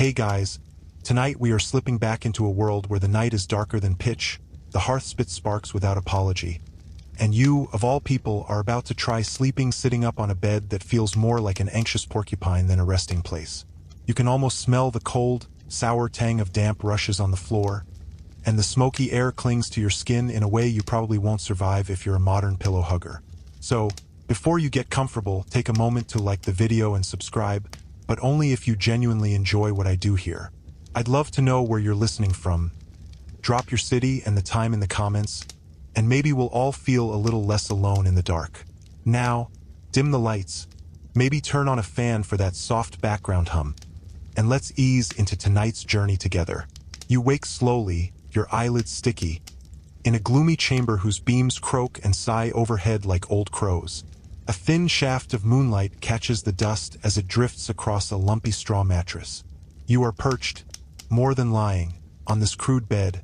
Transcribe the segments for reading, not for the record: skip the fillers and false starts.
Hey guys, tonight we are slipping back into a world where the night is darker than pitch, the hearth spits sparks without apology, and you, of all people, are about to try sleeping sitting up on a bed that feels more like an anxious porcupine than a resting place. You can almost smell the cold, sour tang of damp rushes on the floor, and the smoky air clings to your skin in a way you probably won't survive if you're a modern pillow hugger. So, before you get comfortable, take a moment to like the video and subscribe, but only if you genuinely enjoy what I do here. I'd love to know where you're listening from. Drop your city and the time in the comments, and maybe we'll all feel a little less alone in the dark. Now, dim the lights, maybe turn on a fan for that soft background hum, and let's ease into tonight's journey together. You wake slowly, your eyelids sticky, in a gloomy chamber whose beams croak and sigh overhead like old crows. A thin shaft of moonlight catches the dust as it drifts across a lumpy straw mattress. You are perched, more than lying, on this crude bed,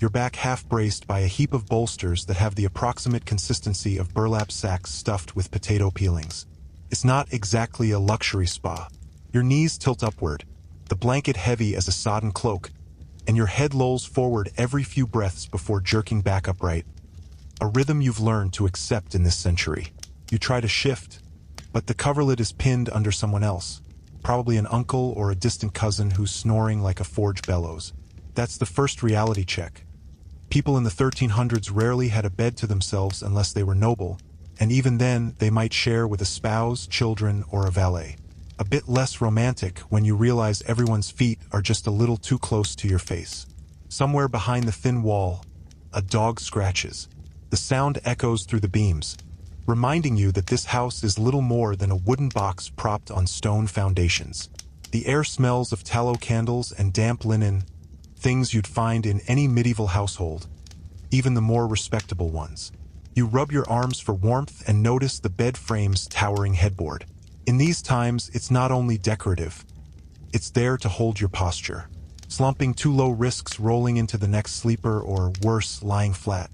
your back half braced by a heap of bolsters that have the approximate consistency of burlap sacks stuffed with potato peelings. It's not exactly a luxury spa. Your knees tilt upward, the blanket heavy as a sodden cloak, and your head lolls forward every few breaths before jerking back upright. A rhythm you've learned to accept in this century. You try to shift, but the coverlid is pinned under someone else, probably an uncle or a distant cousin who's snoring like a forge bellows. That's the first reality check. People in the 1300s rarely had a bed to themselves unless they were noble, and even then they might share with a spouse, children, or a valet. A bit less romantic when you realize everyone's feet are just a little too close to your face. Somewhere behind the thin wall, a dog scratches. The sound echoes through the beams, reminding you that this house is little more than a wooden box propped on stone foundations. The air smells of tallow candles and damp linen, things you'd find in any medieval household, even the more respectable ones. You rub your arms for warmth and notice the bed frame's towering headboard. In these times, it's not only decorative, it's there to hold your posture. Slumping too low risks rolling into the next sleeper or, worse, lying flat.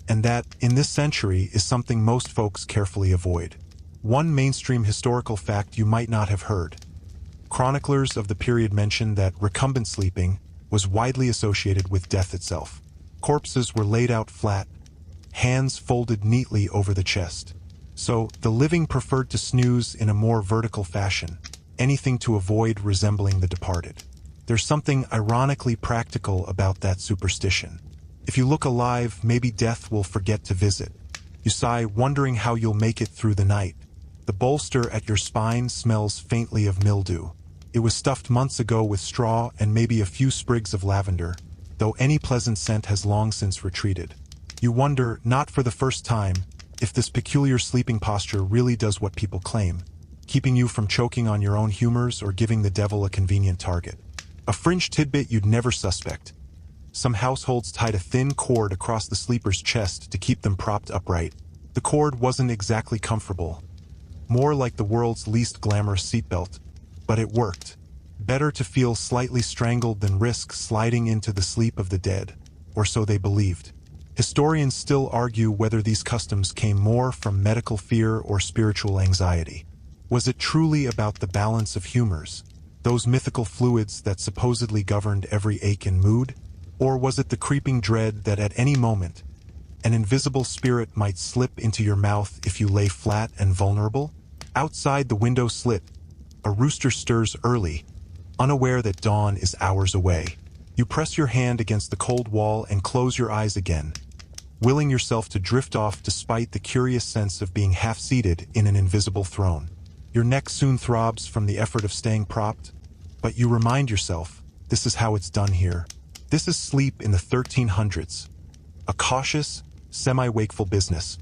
And that, in this century, is something most folks carefully avoid. One mainstream historical fact you might not have heard. Chroniclers of the period mention that recumbent sleeping was widely associated with death itself. Corpses were laid out flat, hands folded neatly over the chest. So, the living preferred to snooze in a more vertical fashion, anything to avoid resembling the departed. There's something ironically practical about that superstition. If you look alive, maybe death will forget to visit. You sigh, wondering how you'll make it through the night. The bolster at your spine smells faintly of mildew. It was stuffed months ago with straw and maybe a few sprigs of lavender, though any pleasant scent has long since retreated. You wonder, not for the first time, if this peculiar sleeping posture really does what people claim, keeping you from choking on your own humors or giving the devil a convenient target. A fringe tidbit you'd never suspect. Some households tied a thin cord across the sleeper's chest to keep them propped upright. The cord wasn't exactly comfortable, more like the world's least glamorous seatbelt, but it worked. Better to feel slightly strangled than risk sliding into the sleep of the dead, or so they believed. Historians still argue whether these customs came more from medical fear or spiritual anxiety. Was it truly about the balance of humors, those mythical fluids that supposedly governed every ache and mood? Or was it the creeping dread that at any moment, an invisible spirit might slip into your mouth if you lay flat and vulnerable? Outside the window slit, a rooster stirs early, unaware that dawn is hours away. You press your hand against the cold wall and close your eyes again, willing yourself to drift off despite the curious sense of being half-seated in an invisible throne. Your neck soon throbs from the effort of staying propped, but you remind yourself, this is how it's done here. This is sleep in the 1300s, a cautious, semi-wakeful business,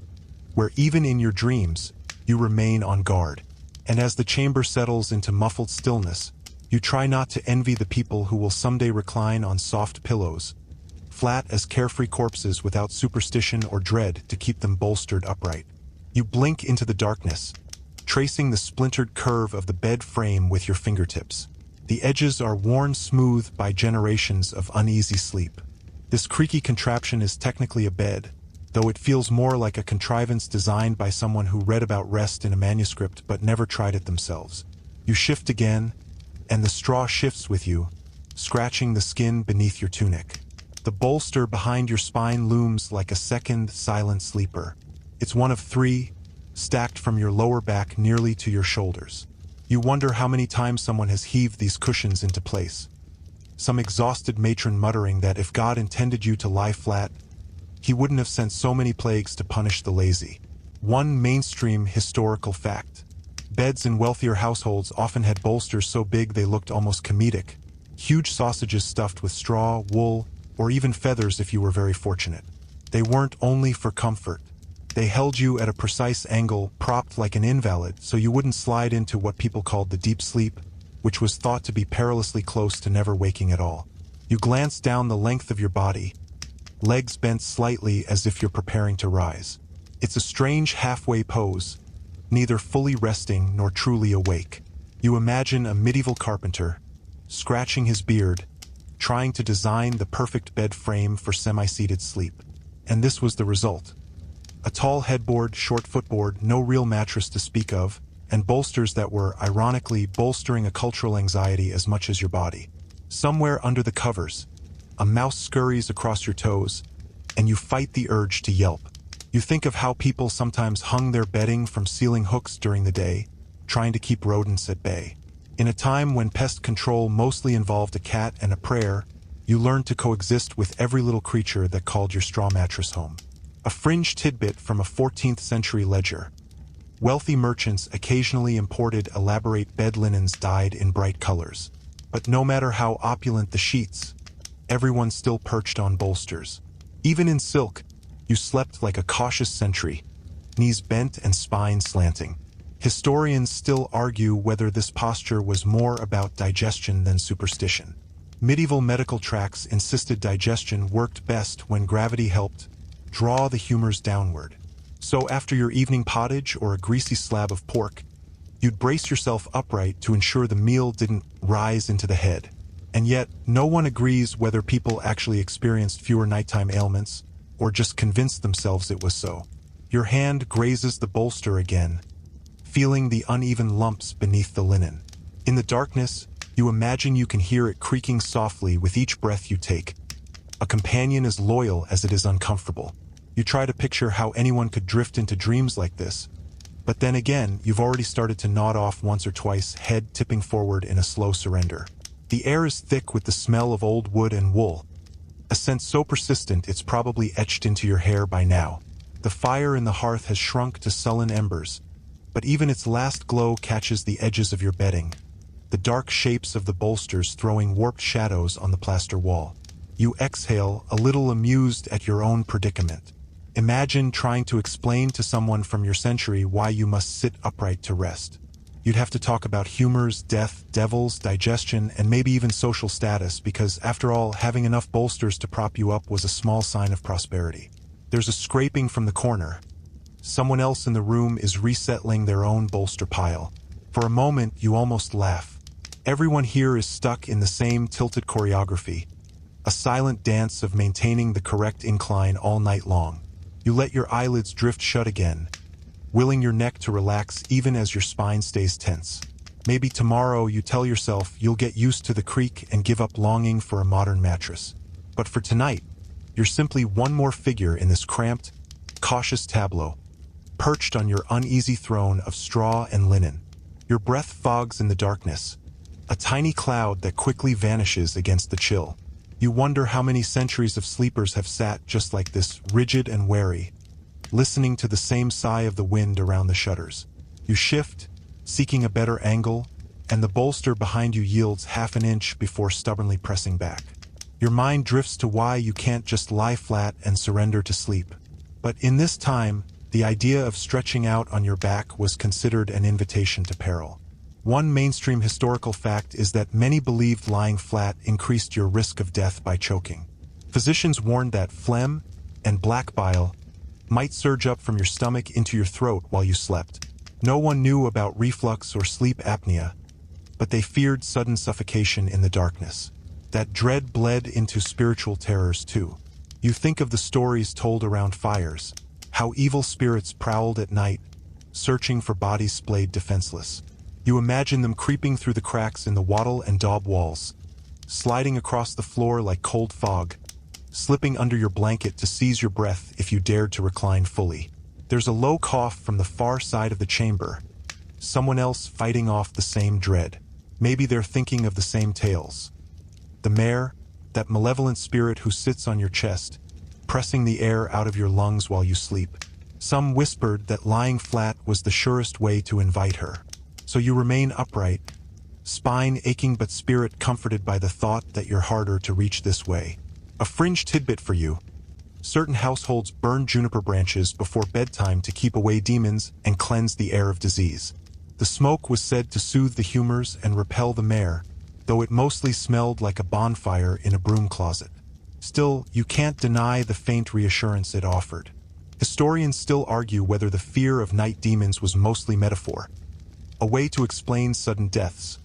where even in your dreams, you remain on guard. And as the chamber settles into muffled stillness, you try not to envy the people who will someday recline on soft pillows, flat as carefree corpses without superstition or dread to keep them bolstered upright. You blink into the darkness, tracing the splintered curve of the bed frame with your fingertips. The edges are worn smooth by generations of uneasy sleep. This creaky contraption is technically a bed, though it feels more like a contrivance designed by someone who read about rest in a manuscript but never tried it themselves. You shift again, and the straw shifts with you, scratching the skin beneath your tunic. The bolster behind your spine looms like a second silent sleeper. It's one of three, stacked from your lower back nearly to your shoulders. You wonder how many times someone has heaved these cushions into place. Some exhausted matron muttering that if God intended you to lie flat, he wouldn't have sent so many plagues to punish the lazy. One mainstream historical fact. Beds in wealthier households often had bolsters so big they looked almost comedic. Huge sausages stuffed with straw, wool, or even feathers if you were very fortunate. They weren't only for comfort. They held you at a precise angle, propped like an invalid, so you wouldn't slide into what people called the deep sleep, which was thought to be perilously close to never waking at all. You glance down the length of your body, legs bent slightly as if you're preparing to rise. It's a strange halfway pose, neither fully resting nor truly awake. You imagine a medieval carpenter, scratching his beard, trying to design the perfect bed frame for semi-seated sleep. And this was the result. A tall headboard, short footboard, no real mattress to speak of, and bolsters that were, ironically, bolstering a cultural anxiety as much as your body. Somewhere under the covers, a mouse scurries across your toes, and you fight the urge to yelp. You think of how people sometimes hung their bedding from ceiling hooks during the day, trying to keep rodents at bay. In a time when pest control mostly involved a cat and a prayer, you learned to coexist with every little creature that called your straw mattress home. A fringe tidbit from a 14th century ledger. Wealthy merchants occasionally imported elaborate bed linens dyed in bright colors. But no matter how opulent the sheets, everyone still perched on bolsters. Even in silk, you slept like a cautious sentry, knees bent and spine slanting. Historians still argue whether this posture was more about digestion than superstition. Medieval medical tracts insisted digestion worked best when gravity helped draw the humors downward. So after your evening pottage or a greasy slab of pork, you'd brace yourself upright to ensure the meal didn't rise into the head. And yet, no one agrees whether people actually experienced fewer nighttime ailments or just convinced themselves it was so. Your hand grazes the bolster again, feeling the uneven lumps beneath the linen. In the darkness, you imagine you can hear it creaking softly with each breath you take. A companion as loyal as it is uncomfortable. You try to picture how anyone could drift into dreams like this, but then again, you've already started to nod off once or twice, head tipping forward in a slow surrender. The air is thick with the smell of old wood and wool, a scent so persistent it's probably etched into your hair by now. The fire in the hearth has shrunk to sullen embers, but even its last glow catches the edges of your bedding, the dark shapes of the bolsters throwing warped shadows on the plaster wall. You exhale, a little amused at your own predicament. Imagine trying to explain to someone from your century why you must sit upright to rest. You'd have to talk about humors, death, devils, digestion, and maybe even social status because, after all, having enough bolsters to prop you up was a small sign of prosperity. There's a scraping from the corner. Someone else in the room is resettling their own bolster pile. For a moment, you almost laugh. Everyone here is stuck in the same tilted choreography, a silent dance of maintaining the correct incline all night long. You let your eyelids drift shut again, willing your neck to relax even as your spine stays tense. Maybe tomorrow you tell yourself you'll get used to the creak and give up longing for a modern mattress. But for tonight, you're simply one more figure in this cramped, cautious tableau, perched on your uneasy throne of straw and linen. Your breath fogs in the darkness, a tiny cloud that quickly vanishes against the chill. You wonder how many centuries of sleepers have sat just like this, rigid and wary, listening to the same sigh of the wind around the shutters. You shift, seeking a better angle, and the bolster behind you yields half an inch before stubbornly pressing back. Your mind drifts to why you can't just lie flat and surrender to sleep. But in this time, the idea of stretching out on your back was considered an invitation to peril. One mainstream historical fact is that many believed lying flat increased your risk of death by choking. Physicians warned that phlegm and black bile might surge up from your stomach into your throat while you slept. No one knew about reflux or sleep apnea, but they feared sudden suffocation in the darkness. That dread bled into spiritual terrors too. You think of the stories told around fires, how evil spirits prowled at night, searching for bodies splayed defenseless. You imagine them creeping through the cracks in the wattle and daub walls, sliding across the floor like cold fog, slipping under your blanket to seize your breath if you dared to recline fully. There's a low cough from the far side of the chamber, someone else fighting off the same dread. Maybe they're thinking of the same tales. The mare, that malevolent spirit who sits on your chest, pressing the air out of your lungs while you sleep. Some whispered that lying flat was the surest way to invite her. So you remain upright, spine aching but spirit comforted by the thought that you're harder to reach this way. A fringe tidbit for you. Certain households burn juniper branches before bedtime to keep away demons and cleanse the air of disease. The smoke was said to soothe the humors and repel the mare, though it mostly smelled like a bonfire in a broom closet. Still, you can't deny the faint reassurance it offered. Historians still argue whether the fear of night demons was mostly metaphor, a way to explain sudden deaths,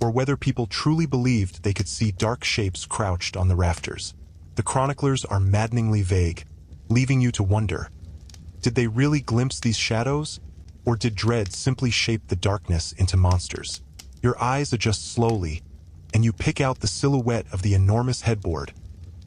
or whether people truly believed they could see dark shapes crouched on the rafters. The chroniclers are maddeningly vague, leaving you to wonder, did they really glimpse these shadows, or did dread simply shape the darkness into monsters? Your eyes adjust slowly, and you pick out the silhouette of the enormous headboard,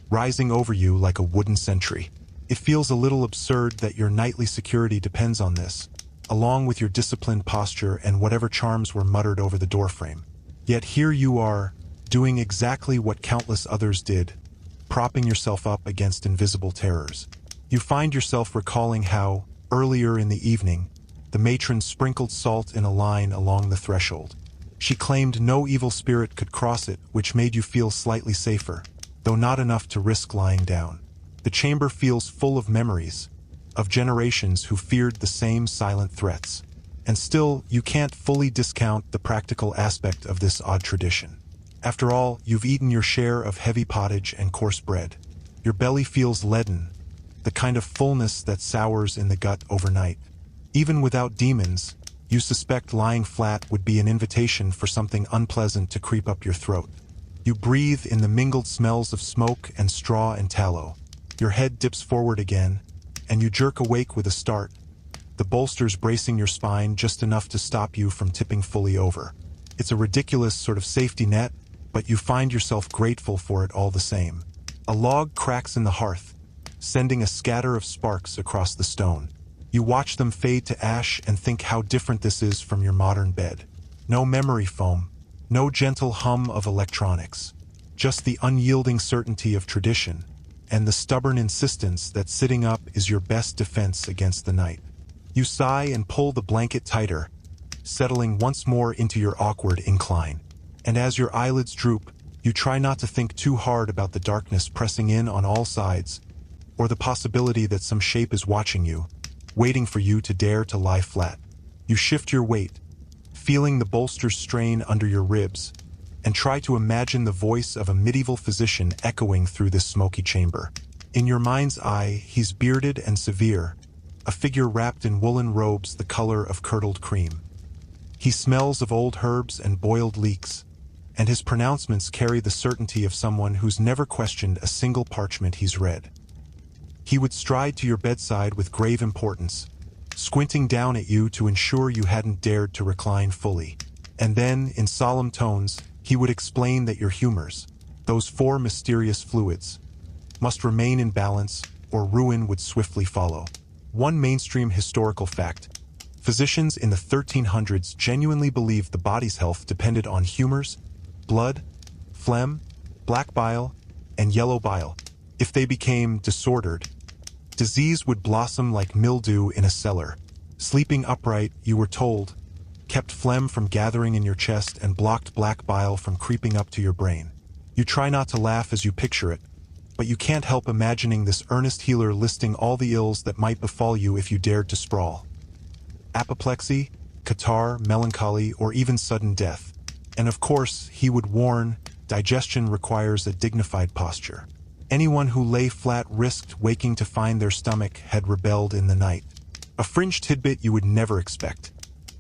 rising over you like a wooden sentry. It feels a little absurd that your nightly security depends on this, along with your disciplined posture and whatever charms were muttered over the doorframe. Yet here you are, doing exactly what countless others did, propping yourself up against invisible terrors. You find yourself recalling how, earlier in the evening, the matron sprinkled salt in a line along the threshold. She claimed no evil spirit could cross it, which made you feel slightly safer, though not enough to risk lying down. The chamber feels full of memories, of generations who feared the same silent threats. And still, you can't fully discount the practical aspect of this odd tradition. After all, you've eaten your share of heavy pottage and coarse bread. Your belly feels leaden, the kind of fullness that sours in the gut overnight. Even without demons, you suspect lying flat would be an invitation for something unpleasant to creep up your throat. You breathe in the mingled smells of smoke and straw and tallow. Your head dips forward again, and you jerk awake with a start, the bolsters bracing your spine just enough to stop you from tipping fully over. It's a ridiculous sort of safety net, but you find yourself grateful for it all the same. A log cracks in the hearth, sending a scatter of sparks across the stone. You watch them fade to ash and think how different this is from your modern bed. No memory foam, no gentle hum of electronics, just the unyielding certainty of tradition, and the stubborn insistence that sitting up is your best defense against the night. You sigh and pull the blanket tighter, settling once more into your awkward incline. And as your eyelids droop, you try not to think too hard about the darkness pressing in on all sides, or the possibility that some shape is watching you, waiting for you to dare to lie flat. You shift your weight, feeling the bolsters strain under your ribs, and try to imagine the voice of a medieval physician echoing through this smoky chamber. In your mind's eye, he's bearded and severe, a figure wrapped in woolen robes the color of curdled cream. He smells of old herbs and boiled leeks, and his pronouncements carry the certainty of someone who's never questioned a single parchment he's read. He would stride to your bedside with grave importance, squinting down at you to ensure you hadn't dared to recline fully. And then, in solemn tones, he would explain that your humors, those four mysterious fluids, must remain in balance or ruin would swiftly follow. One mainstream historical fact: physicians in the 1300s genuinely believed the body's health depended on humors, blood, phlegm, black bile, and yellow bile. If they became disordered, disease would blossom like mildew in a cellar. Sleeping upright, you were told, kept phlegm from gathering in your chest and blocked black bile from creeping up to your brain. You try not to laugh as you picture it, but you can't help imagining this earnest healer listing all the ills that might befall you if you dared to sprawl. Apoplexy, catarrh, melancholy, or even sudden death. And of course, he would warn, digestion requires a dignified posture. Anyone who lay flat risked waking to find their stomach had rebelled in the night. A fringe tidbit you would never expect.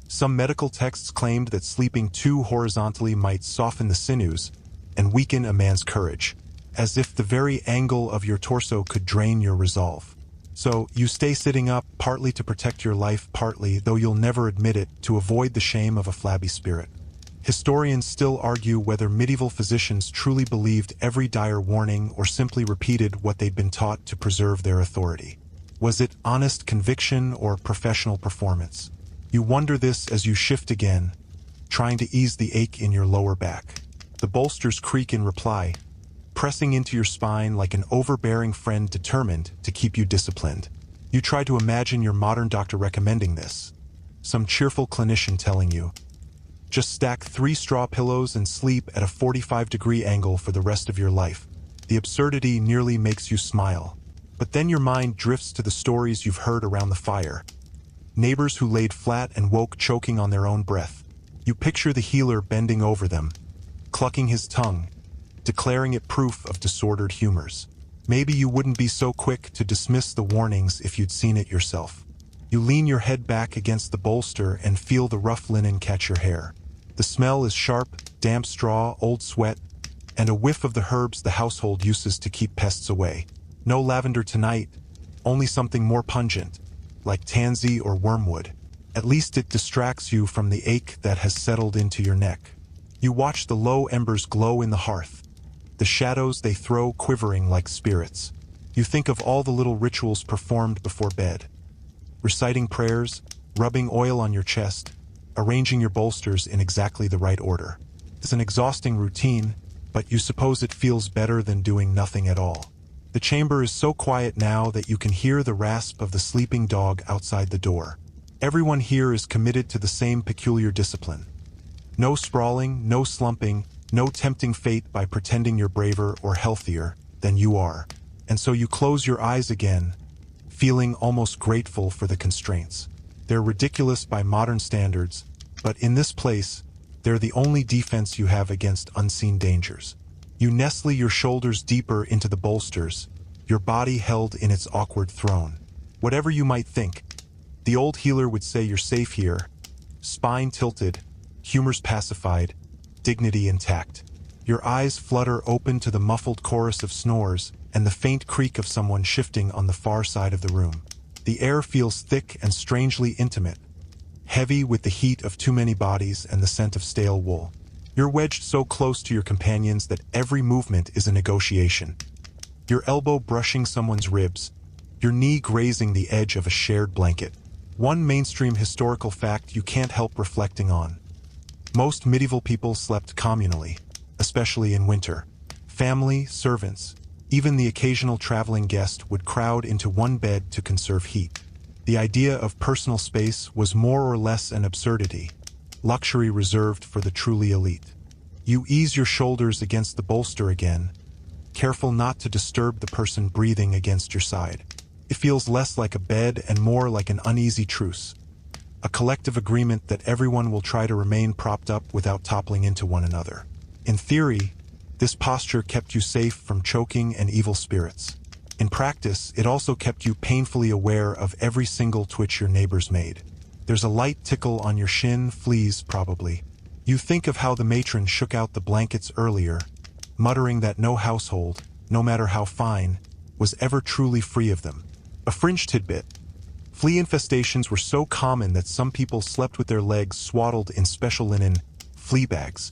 Some medical texts claimed that sleeping too horizontally might soften the sinews and weaken a man's courage, as if the very angle of your torso could drain your resolve. So, you stay sitting up, partly to protect your life, partly, though you'll never admit it, to avoid the shame of a flabby spirit. Historians still argue whether medieval physicians truly believed every dire warning or simply repeated what they'd been taught to preserve their authority. Was it honest conviction or professional performance? You wonder this as you shift again, trying to ease the ache in your lower back. The bolsters creak in reply, pressing into your spine like an overbearing friend determined to keep you disciplined. You try to imagine your modern doctor recommending this. Some cheerful clinician telling you, just stack 3 straw pillows and sleep at a 45-degree angle for the rest of your life. The absurdity nearly makes you smile. But then your mind drifts to the stories you've heard around the fire. Neighbors who laid flat and woke choking on their own breath. You picture the healer bending over them, clucking his tongue, declaring it proof of disordered humors. Maybe you wouldn't be so quick to dismiss the warnings if you'd seen it yourself. You lean your head back against the bolster and feel the rough linen catch your hair. The smell is sharp, damp straw, old sweat, and a whiff of the herbs the household uses to keep pests away. No lavender tonight, only something more pungent, like tansy or wormwood. At least it distracts you from the ache that has settled into your neck. You watch the low embers glow in the hearth, the shadows they throw quivering like spirits. You think of all the little rituals performed before bed. Reciting prayers, rubbing oil on your chest, arranging your bolsters in exactly the right order. It's an exhausting routine, but you suppose it feels better than doing nothing at all. The chamber is so quiet now that you can hear the rasp of the sleeping dog outside the door. Everyone here is committed to the same peculiar discipline. No sprawling, no slumping, no tempting fate by pretending you're braver or healthier than you are. And so you close your eyes again, feeling almost grateful for the constraints. They're ridiculous by modern standards, but in this place, they're the only defense you have against unseen dangers. You nestle your shoulders deeper into the bolsters, your body held in its awkward throne. Whatever you might think, the old healer would say you're safe here, spine tilted, humors pacified, dignity intact. Your eyes flutter open to the muffled chorus of snores and the faint creak of someone shifting on the far side of the room. The air feels thick and strangely intimate, heavy with the heat of too many bodies and the scent of stale wool. You're wedged so close to your companions that every movement is a negotiation. Your elbow brushing someone's ribs, your knee grazing the edge of a shared blanket. One mainstream historical fact you can't help reflecting on. Most medieval people slept communally, especially in winter. Family, servants, even the occasional traveling guest would crowd into one bed to conserve heat. The idea of personal space was more or less an absurdity, luxury reserved for the truly elite. You ease your shoulders against the bolster again, careful not to disturb the person breathing against your side. It feels less like a bed and more like an uneasy truce, a collective agreement that everyone will try to remain propped up without toppling into one another. In theory, this posture kept you safe from choking and evil spirits. In practice, it also kept you painfully aware of every single twitch your neighbors made. There's a light tickle on your shin, fleas probably. You think of how the matron shook out the blankets earlier, muttering that no household, no matter how fine, was ever truly free of them. A fringe tidbit. Flea infestations were so common that some people slept with their legs swaddled in special linen flea bags,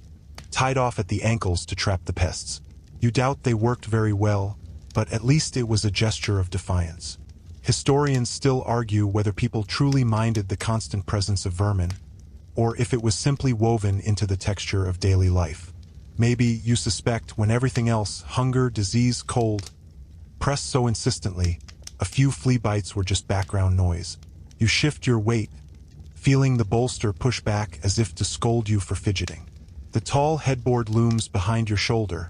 tied off at the ankles to trap the pests. You doubt they worked very well, but at least it was a gesture of defiance. Historians still argue whether people truly minded the constant presence of vermin, or if it was simply woven into the texture of daily life. Maybe you suspect when everything else, hunger, disease, cold, pressed so insistently, a few flea bites were just background noise. You shift your weight, feeling the bolster push back as if to scold you for fidgeting. The tall headboard looms behind your shoulder,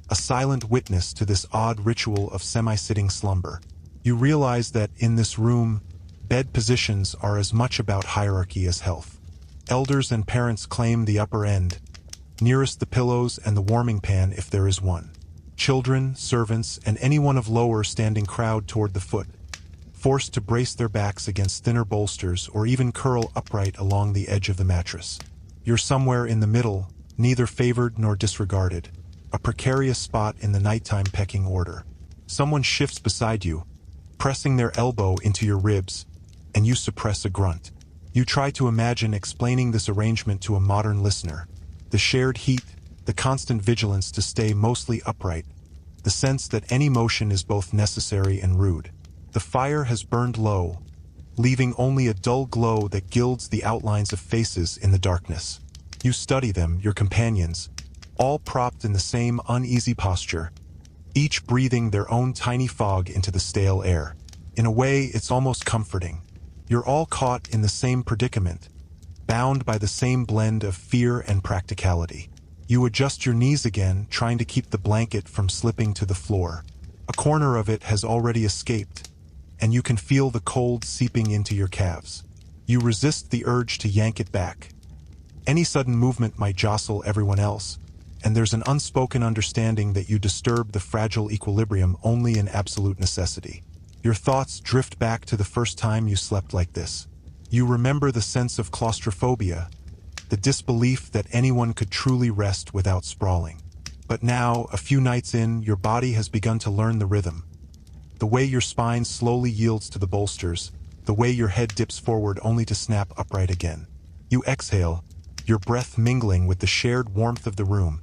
a silent witness to this odd ritual of semi-sitting slumber. You realize that in this room, bed positions are as much about hierarchy as health. Elders and parents claim the upper end, nearest the pillows and the warming pan if there is one. Children, servants, and anyone of lower standing crowd toward the foot, forced to brace their backs against thinner bolsters or even curl upright along the edge of the mattress. You're somewhere in the middle, neither favored nor disregarded, a precarious spot in the nighttime pecking order. Someone shifts beside you, pressing their elbow into your ribs, and you suppress a grunt. You try to imagine explaining this arrangement to a modern listener, The shared heat, the constant vigilance to stay mostly upright, the sense that any motion is both necessary and rude. The fire has burned low, leaving only a dull glow that gilds the outlines of faces in the darkness. You study them, your companions, all propped in the same uneasy posture, each breathing their own tiny fog into the stale air. In a way, it's almost comforting. You're all caught in the same predicament, bound by the same blend of fear and practicality. You adjust your knees again, trying to keep the blanket from slipping to the floor. A corner of it has already escaped, and you can feel the cold seeping into your calves. You resist the urge to yank it back. Any sudden movement might jostle everyone else, and there's an unspoken understanding that you disturb the fragile equilibrium only in absolute necessity. Your thoughts drift back to the first time you slept like this. You remember the sense of claustrophobia, the disbelief that anyone could truly rest without sprawling. But now, a few nights in, your body has begun to learn the rhythm. The way your spine slowly yields to the bolsters, the way your head dips forward only to snap upright again. You exhale, your breath mingling with the shared warmth of the room,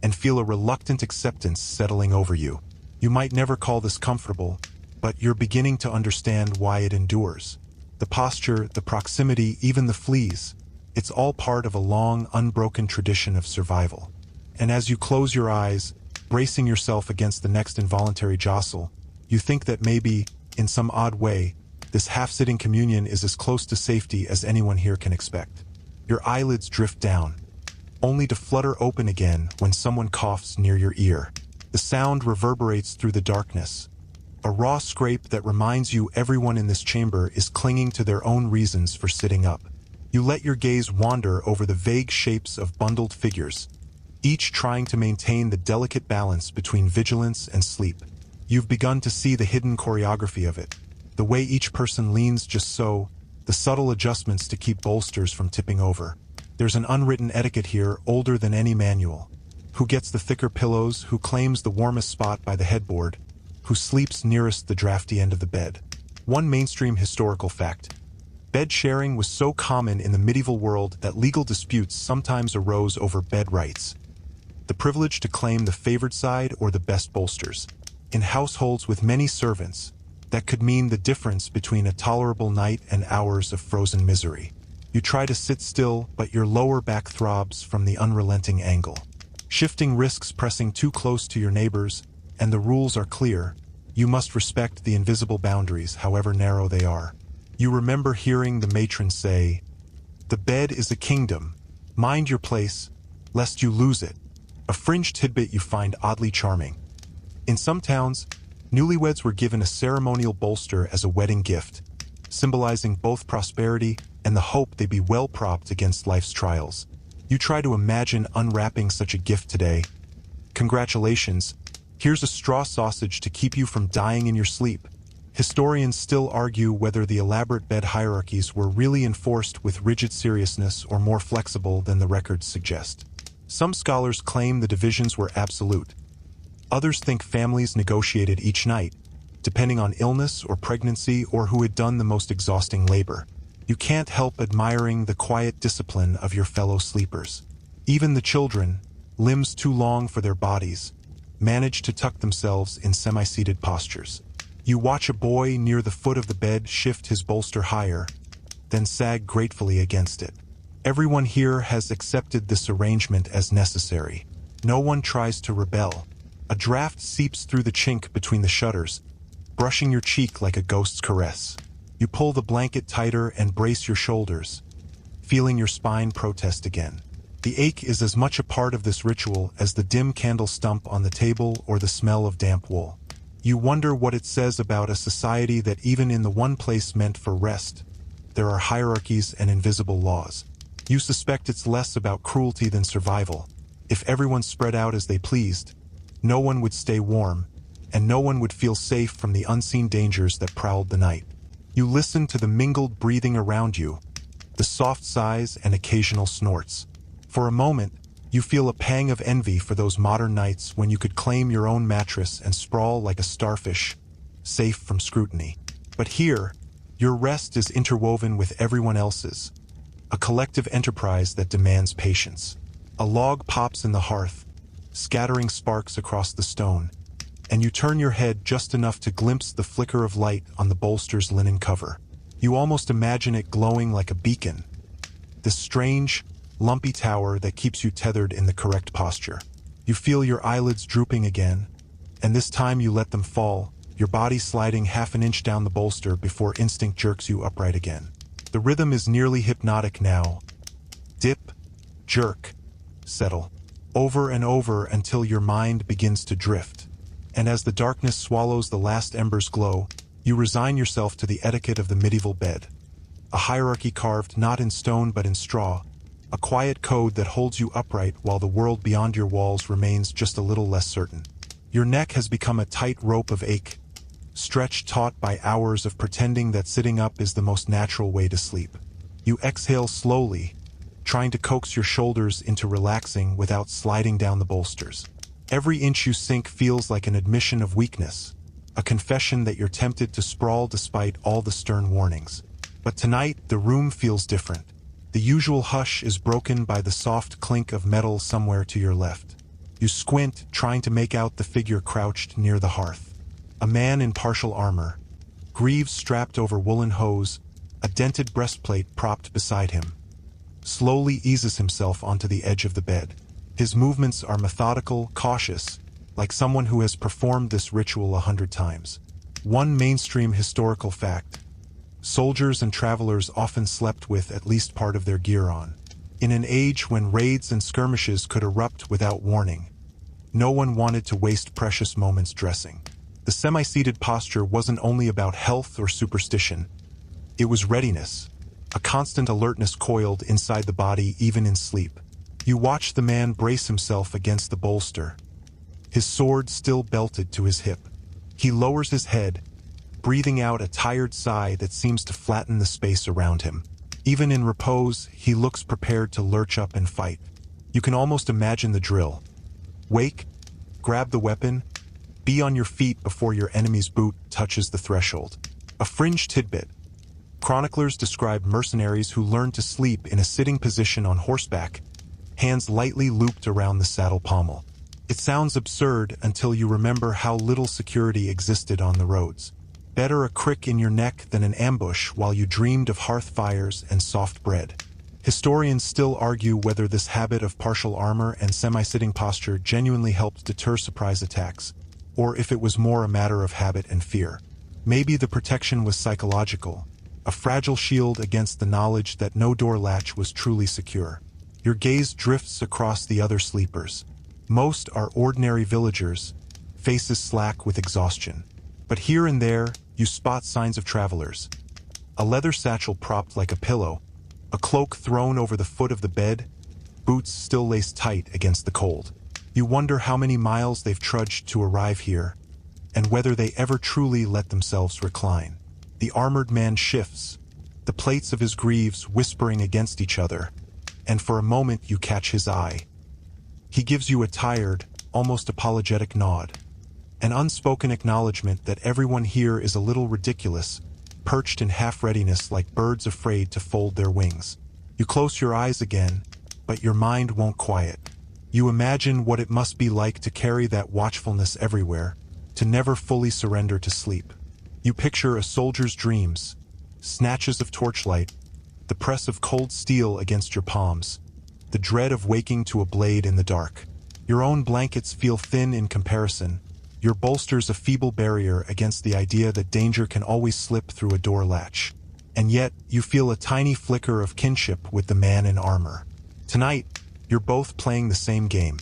and feel a reluctant acceptance settling over you. You might never call this comfortable, but you're beginning to understand why it endures. The posture, the proximity, even the fleas, it's all part of a long, unbroken tradition of survival. And as you close your eyes, bracing yourself against the next involuntary jostle, you think that maybe, in some odd way, this half-sitting communion is as close to safety as anyone here can expect. Your eyelids drift down, only to flutter open again when someone coughs near your ear. The sound reverberates through the darkness, a raw scrape that reminds you everyone in this chamber is clinging to their own reasons for sitting up. You let your gaze wander over the vague shapes of bundled figures, each trying to maintain the delicate balance between vigilance and sleep. You've begun to see the hidden choreography of it, the way each person leans just so, the subtle adjustments to keep bolsters from tipping over. There's an unwritten etiquette here older than any manual. Who gets the thicker pillows, who claims the warmest spot by the headboard, who sleeps nearest the drafty end of the bed. One mainstream historical fact: bed sharing was so common in the medieval world that legal disputes sometimes arose over bed rights, the privilege to claim the favored side or the best bolsters. In households with many servants, that could mean the difference between a tolerable night and hours of frozen misery. You try to sit still, but your lower back throbs from the unrelenting angle. Shifting risks pressing too close to your neighbors, and the rules are clear. You must respect the invisible boundaries, however narrow they are. You remember hearing the matron say, "The bed is a kingdom. Mind your place, lest you lose it." A fringe tidbit you find oddly charming. In some towns, newlyweds were given a ceremonial bolster as a wedding gift, symbolizing both prosperity and the hope they'd be well propped against life's trials. You try to imagine unwrapping such a gift today. Congratulations, here's a straw sausage to keep you from dying in your sleep. Historians still argue whether the elaborate bed hierarchies were really enforced with rigid seriousness or more flexible than the records suggest. Some scholars claim the divisions were absolute. Others think families negotiated each night, depending on illness or pregnancy or who had done the most exhausting labor. You can't help admiring the quiet discipline of your fellow sleepers. Even the children, limbs too long for their bodies, manage to tuck themselves in semi-seated postures. You watch a boy near the foot of the bed shift his bolster higher, then sag gratefully against it. Everyone here has accepted this arrangement as necessary. No one tries to rebel. A draft seeps through the chink between the shutters, brushing your cheek like a ghost's caress. You pull the blanket tighter and brace your shoulders, feeling your spine protest again. The ache is as much a part of this ritual as the dim candle stump on the table or the smell of damp wool. You wonder what it says about a society that even in the one place meant for rest, there are hierarchies and invisible laws. You suspect it's less about cruelty than survival. If everyone spread out as they pleased, no one would stay warm, and no one would feel safe from the unseen dangers that prowled the night. You listen to the mingled breathing around you, the soft sighs and occasional snorts. For a moment, you feel a pang of envy for those modern nights when you could claim your own mattress and sprawl like a starfish, safe from scrutiny. But here, your rest is interwoven with everyone else's, a collective enterprise that demands patience. A log pops in the hearth, scattering sparks across the stone, and you turn your head just enough to glimpse the flicker of light on the bolster's linen cover. You almost imagine it glowing like a beacon, this strange, lumpy tower that keeps you tethered in the correct posture. You feel your eyelids drooping again, and this time you let them fall, your body sliding half an inch down the bolster before instinct jerks you upright again. The rhythm is nearly hypnotic now. Dip, jerk, settle, over and over until your mind begins to drift. And as the darkness swallows the last ember's glow, you resign yourself to the etiquette of the medieval bed. A hierarchy carved not in stone but in straw, a quiet code that holds you upright while the world beyond your walls remains just a little less certain. Your neck has become a tight rope of ache, stretched taut by hours of pretending that sitting up is the most natural way to sleep. You exhale slowly, trying to coax your shoulders into relaxing without sliding down the bolsters. Every inch you sink feels like an admission of weakness, a confession that you're tempted to sprawl despite all the stern warnings. But tonight, the room feels different. The usual hush is broken by the soft clink of metal somewhere to your left. You squint, trying to make out the figure crouched near the hearth. A man in partial armor, greaves strapped over woolen hose, a dented breastplate propped beside him, slowly eases himself onto the edge of the bed. His movements are methodical, cautious, like someone who has performed this ritual 100 times. One mainstream historical fact: soldiers and travelers often slept with at least part of their gear on. In an age when raids and skirmishes could erupt without warning, no one wanted to waste precious moments dressing. The semi-seated posture wasn't only about health or superstition. It was readiness, a constant alertness coiled inside the body even in sleep. You watch the man brace himself against the bolster, his sword still belted to his hip. He lowers his head, breathing out a tired sigh that seems to flatten the space around him. Even in repose, he looks prepared to lurch up and fight. You can almost imagine the drill. Wake, grab the weapon, be on your feet before your enemy's boot touches the threshold. A fringe tidbit: chroniclers describe mercenaries who learned to sleep in a sitting position on horseback, hands lightly looped around the saddle pommel. It sounds absurd until you remember how little security existed on the roads. Better a crick in your neck than an ambush while you dreamed of hearth fires and soft bread. Historians still argue whether this habit of partial armor and semi-sitting posture genuinely helped deter surprise attacks, or if it was more a matter of habit and fear. Maybe the protection was psychological, a fragile shield against the knowledge that no door latch was truly secure. Your gaze drifts across the other sleepers. Most are ordinary villagers, faces slack with exhaustion. But here and there, you spot signs of travelers. A leather satchel propped like a pillow, a cloak thrown over the foot of the bed, boots still laced tight against the cold. You wonder how many miles they've trudged to arrive here, and whether they ever truly let themselves recline. The armored man shifts, the plates of his greaves whispering against each other, and for a moment you catch his eye. He gives you a tired, almost apologetic nod, an unspoken acknowledgement that everyone here is a little ridiculous, perched in half-readiness like birds afraid to fold their wings. You close your eyes again, but your mind won't quiet. You imagine what it must be like to carry that watchfulness everywhere, to never fully surrender to sleep. You picture a soldier's dreams, snatches of torchlight, the press of cold steel against your palms, the dread of waking to a blade in the dark. Your own blankets feel thin in comparison, your bolsters a feeble barrier against the idea that danger can always slip through a door latch. And yet, you feel a tiny flicker of kinship with the man in armor. Tonight, you're both playing the same game,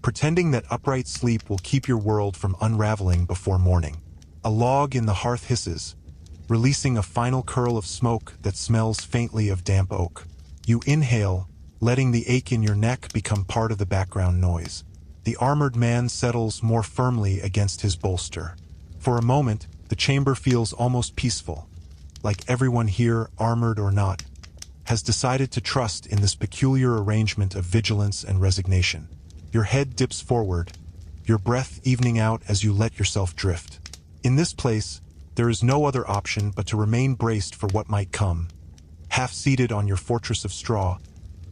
pretending that upright sleep will keep your world from unraveling before morning. A log in the hearth hisses, releasing a final curl of smoke that smells faintly of damp oak. You inhale, letting the ache in your neck become part of the background noise. The armored man settles more firmly against his bolster. For a moment, the chamber feels almost peaceful, like everyone here, armored or not, has decided to trust in this peculiar arrangement of vigilance and resignation. Your head dips forward, your breath evening out as you let yourself drift. In this place, there is no other option but to remain braced for what might come. Half-seated on your fortress of straw,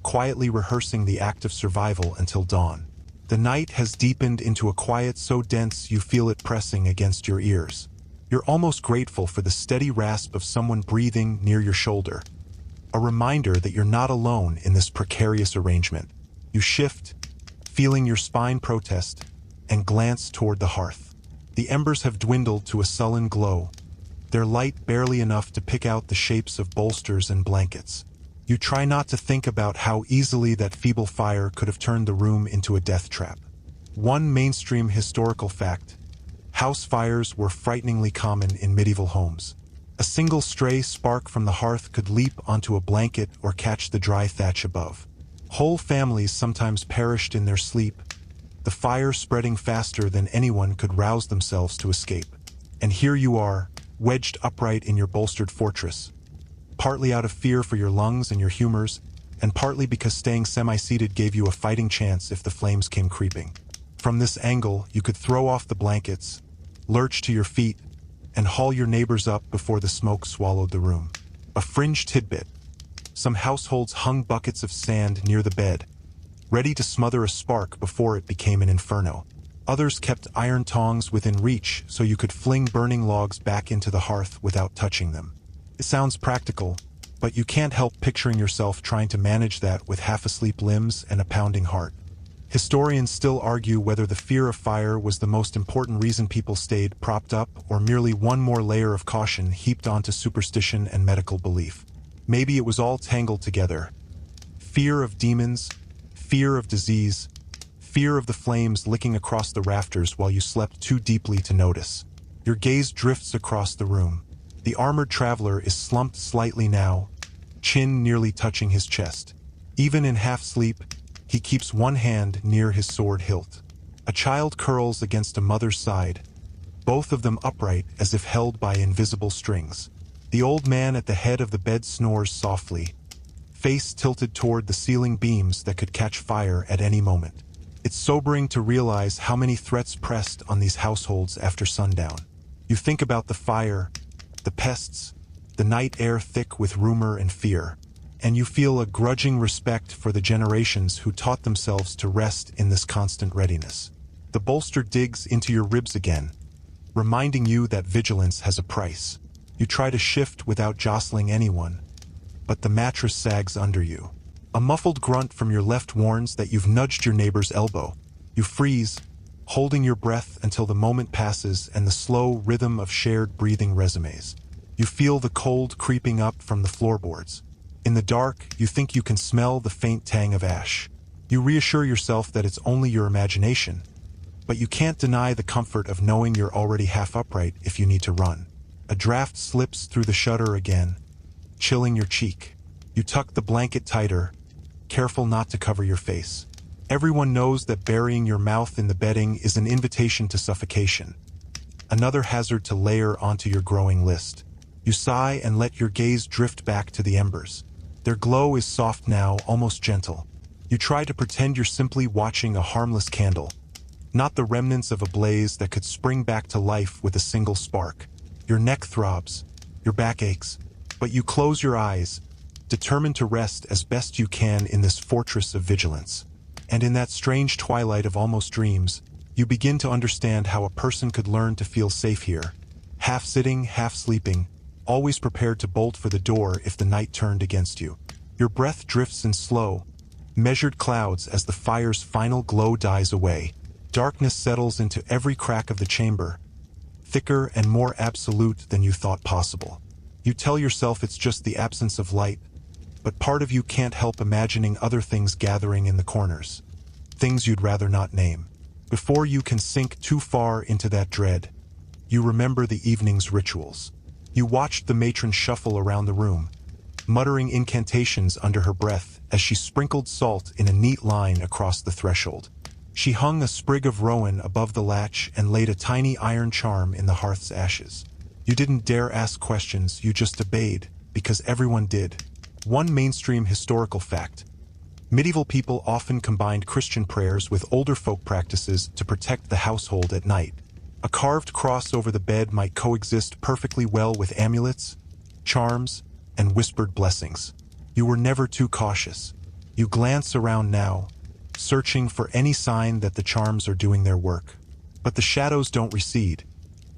quietly rehearsing the act of survival until dawn. The night has deepened into a quiet so dense you feel it pressing against your ears. You're almost grateful for the steady rasp of someone breathing near your shoulder, a reminder that you're not alone in this precarious arrangement. You shift, feeling your spine protest, and glance toward the hearth. The embers have dwindled to a sullen glow, their light barely enough to pick out the shapes of bolsters and blankets. You try not to think about how easily that feeble fire could have turned the room into a death trap. One mainstream historical fact: house fires were frighteningly common in medieval homes. A single stray spark from the hearth could leap onto a blanket or catch the dry thatch above. Whole families sometimes perished in their sleep, the fire spreading faster than anyone could rouse themselves to escape. And here you are, wedged upright in your bolstered fortress, partly out of fear for your lungs and your humors, and partly because staying semi-seated gave you a fighting chance if the flames came creeping. From this angle, you could throw off the blankets, lurch to your feet, and haul your neighbors up before the smoke swallowed the room. A fringe tidbit: some households hung buckets of sand near the bed, ready to smother a spark before it became an inferno. Others kept iron tongs within reach so you could fling burning logs back into the hearth without touching them. It sounds practical, but you can't help picturing yourself trying to manage that with half-asleep limbs and a pounding heart. Historians still argue whether the fear of fire was the most important reason people stayed propped up or merely one more layer of caution heaped onto superstition and medical belief. Maybe it was all tangled together. Fear of demons, fear of disease, fear of the flames licking across the rafters while you slept too deeply to notice. Your gaze drifts across the room. The armored traveler is slumped slightly now, chin nearly touching his chest. Even in half-sleep, he keeps one hand near his sword hilt. A child curls against a mother's side, both of them upright as if held by invisible strings. The old man at the head of the bed snores softly, face tilted toward the ceiling beams that could catch fire at any moment. It's sobering to realize how many threats pressed on these households after sundown. You think about the fire, the pests, the night air thick with rumor and fear, and you feel a grudging respect for the generations who taught themselves to rest in this constant readiness. The bolster digs into your ribs again, reminding you that vigilance has a price. You try to shift without jostling anyone, but the mattress sags under you. A muffled grunt from your left warns that you've nudged your neighbor's elbow. You freeze, holding your breath until the moment passes and the slow rhythm of shared breathing resumes. You feel the cold creeping up from the floorboards. In the dark, you think you can smell the faint tang of ash. You reassure yourself that it's only your imagination, but you can't deny the comfort of knowing you're already half upright if you need to run. A draft slips through the shutter again, chilling your cheek. You tuck the blanket tighter, careful not to cover your face. Everyone knows that burying your mouth in the bedding is an invitation to suffocation, another hazard to layer onto your growing list. You sigh and let your gaze drift back to the embers. Their glow is soft now, almost gentle. You try to pretend you're simply watching a harmless candle, not the remnants of a blaze that could spring back to life with a single spark. Your neck throbs, your back aches, but you close your eyes, determined to rest as best you can in this fortress of vigilance. And in that strange twilight of almost dreams, you begin to understand how a person could learn to feel safe here, half sitting, half sleeping, always prepared to bolt for the door if the night turned against you. Your breath drifts in slow, measured clouds as the fire's final glow dies away. Darkness settles into every crack of the chamber, thicker and more absolute than you thought possible. You tell yourself it's just the absence of light, but part of you can't help imagining other things gathering in the corners, things you'd rather not name. Before you can sink too far into that dread, you remember the evening's rituals. You watched the matron shuffle around the room, muttering incantations under her breath as she sprinkled salt in a neat line across the threshold. She hung a sprig of rowan above the latch and laid a tiny iron charm in the hearth's ashes. You didn't dare ask questions, you just obeyed, because everyone did. One mainstream historical fact: medieval people often combined Christian prayers with older folk practices to protect the household at night. A carved cross over the bed might coexist perfectly well with amulets, charms, and whispered blessings. You were never too cautious. You glance around now, searching for any sign that the charms are doing their work. But the shadows don't recede.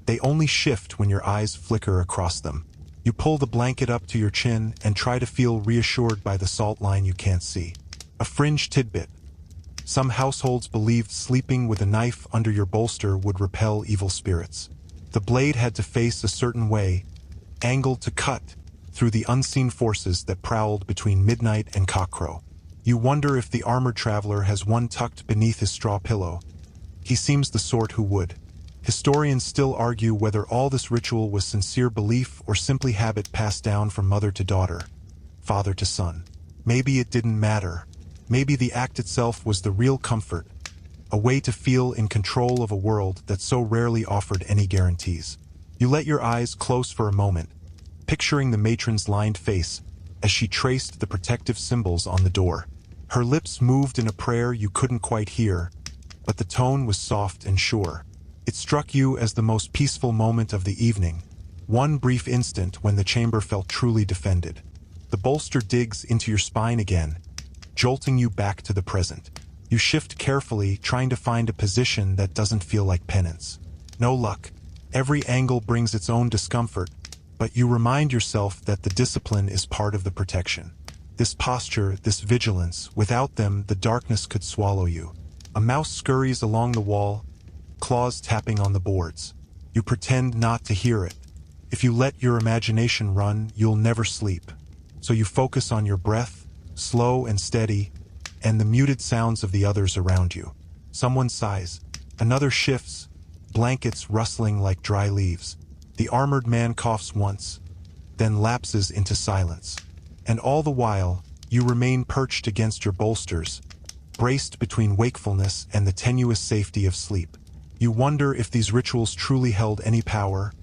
They only shift when your eyes flicker across them. You pull the blanket up to your chin and try to feel reassured by the salt line you can't see. A fringe tidbit. Some households believed sleeping with a knife under your bolster would repel evil spirits. The blade had to face a certain way, angled to cut through the unseen forces that prowled between midnight and cockcrow. You wonder if the armored traveler has one tucked beneath his straw pillow. He seems the sort who would. Historians still argue whether all this ritual was sincere belief or simply habit passed down from mother to daughter, father to son. Maybe it didn't matter. Maybe the act itself was the real comfort, a way to feel in control of a world that so rarely offered any guarantees. You let your eyes close for a moment, picturing the matron's lined face as she traced the protective symbols on the door. Her lips moved in a prayer you couldn't quite hear, but the tone was soft and sure. It struck you as the most peaceful moment of the evening, one brief instant when the chamber felt truly defended. The bolster digs into your spine again, jolting you back to the present. You shift carefully, trying to find a position that doesn't feel like penance. No luck. Every angle brings its own discomfort, but you remind yourself that the discipline is part of the protection. This posture, this vigilance, without them, the darkness could swallow you. A mouse scurries along the wall, claws tapping on the boards. You pretend not to hear it. If you let your imagination run, you'll never sleep. So you focus on your breath, slow and steady, and the muted sounds of the others around you. Someone sighs. Another shifts, blankets rustling like dry leaves. The armored man coughs once, then lapses into silence. And all the while, you remain perched against your bolsters, braced between wakefulness and the tenuous safety of sleep. You wonder if these rituals truly held any power,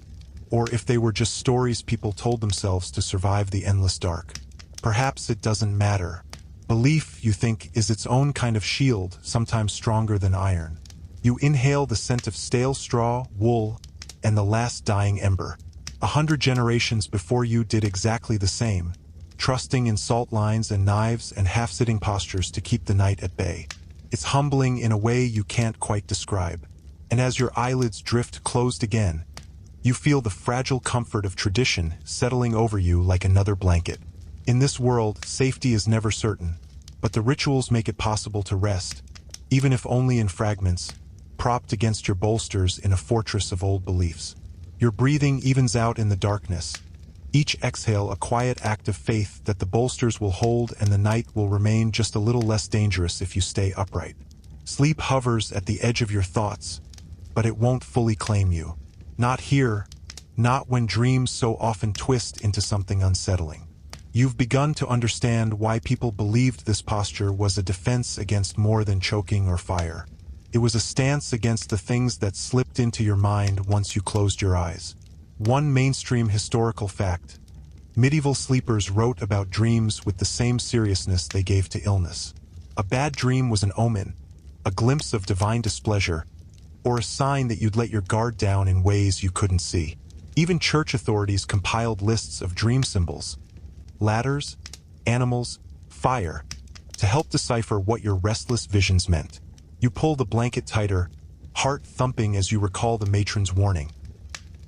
or if they were just stories people told themselves to survive the endless dark. Perhaps it doesn't matter. Belief, you think, is its own kind of shield, sometimes stronger than iron. You inhale the scent of stale straw, wool, and the last dying ember. 100 generations before you did exactly the same, trusting in salt lines and knives and half-sitting postures to keep the night at bay. It's humbling in a way you can't quite describe. And as your eyelids drift closed again, you feel the fragile comfort of tradition settling over you like another blanket. In this world, safety is never certain, but the rituals make it possible to rest, even if only in fragments, propped against your bolsters in a fortress of old beliefs. Your breathing evens out in the darkness, each exhale a quiet act of faith that the bolsters will hold and the night will remain just a little less dangerous if you stay upright. Sleep hovers at the edge of your thoughts, but it won't fully claim you. Not here, not when dreams so often twist into something unsettling. You've begun to understand why people believed this posture was a defense against more than choking or fire. It was a stance against the things that slipped into your mind once you closed your eyes. One mainstream historical fact: medieval sleepers wrote about dreams with the same seriousness they gave to illness. A bad dream was an omen, a glimpse of divine displeasure, or a sign that you'd let your guard down in ways you couldn't see. Even church authorities compiled lists of dream symbols, ladders, animals, fire, to help decipher what your restless visions meant. You pull the blanket tighter, heart thumping as you recall the matron's warning.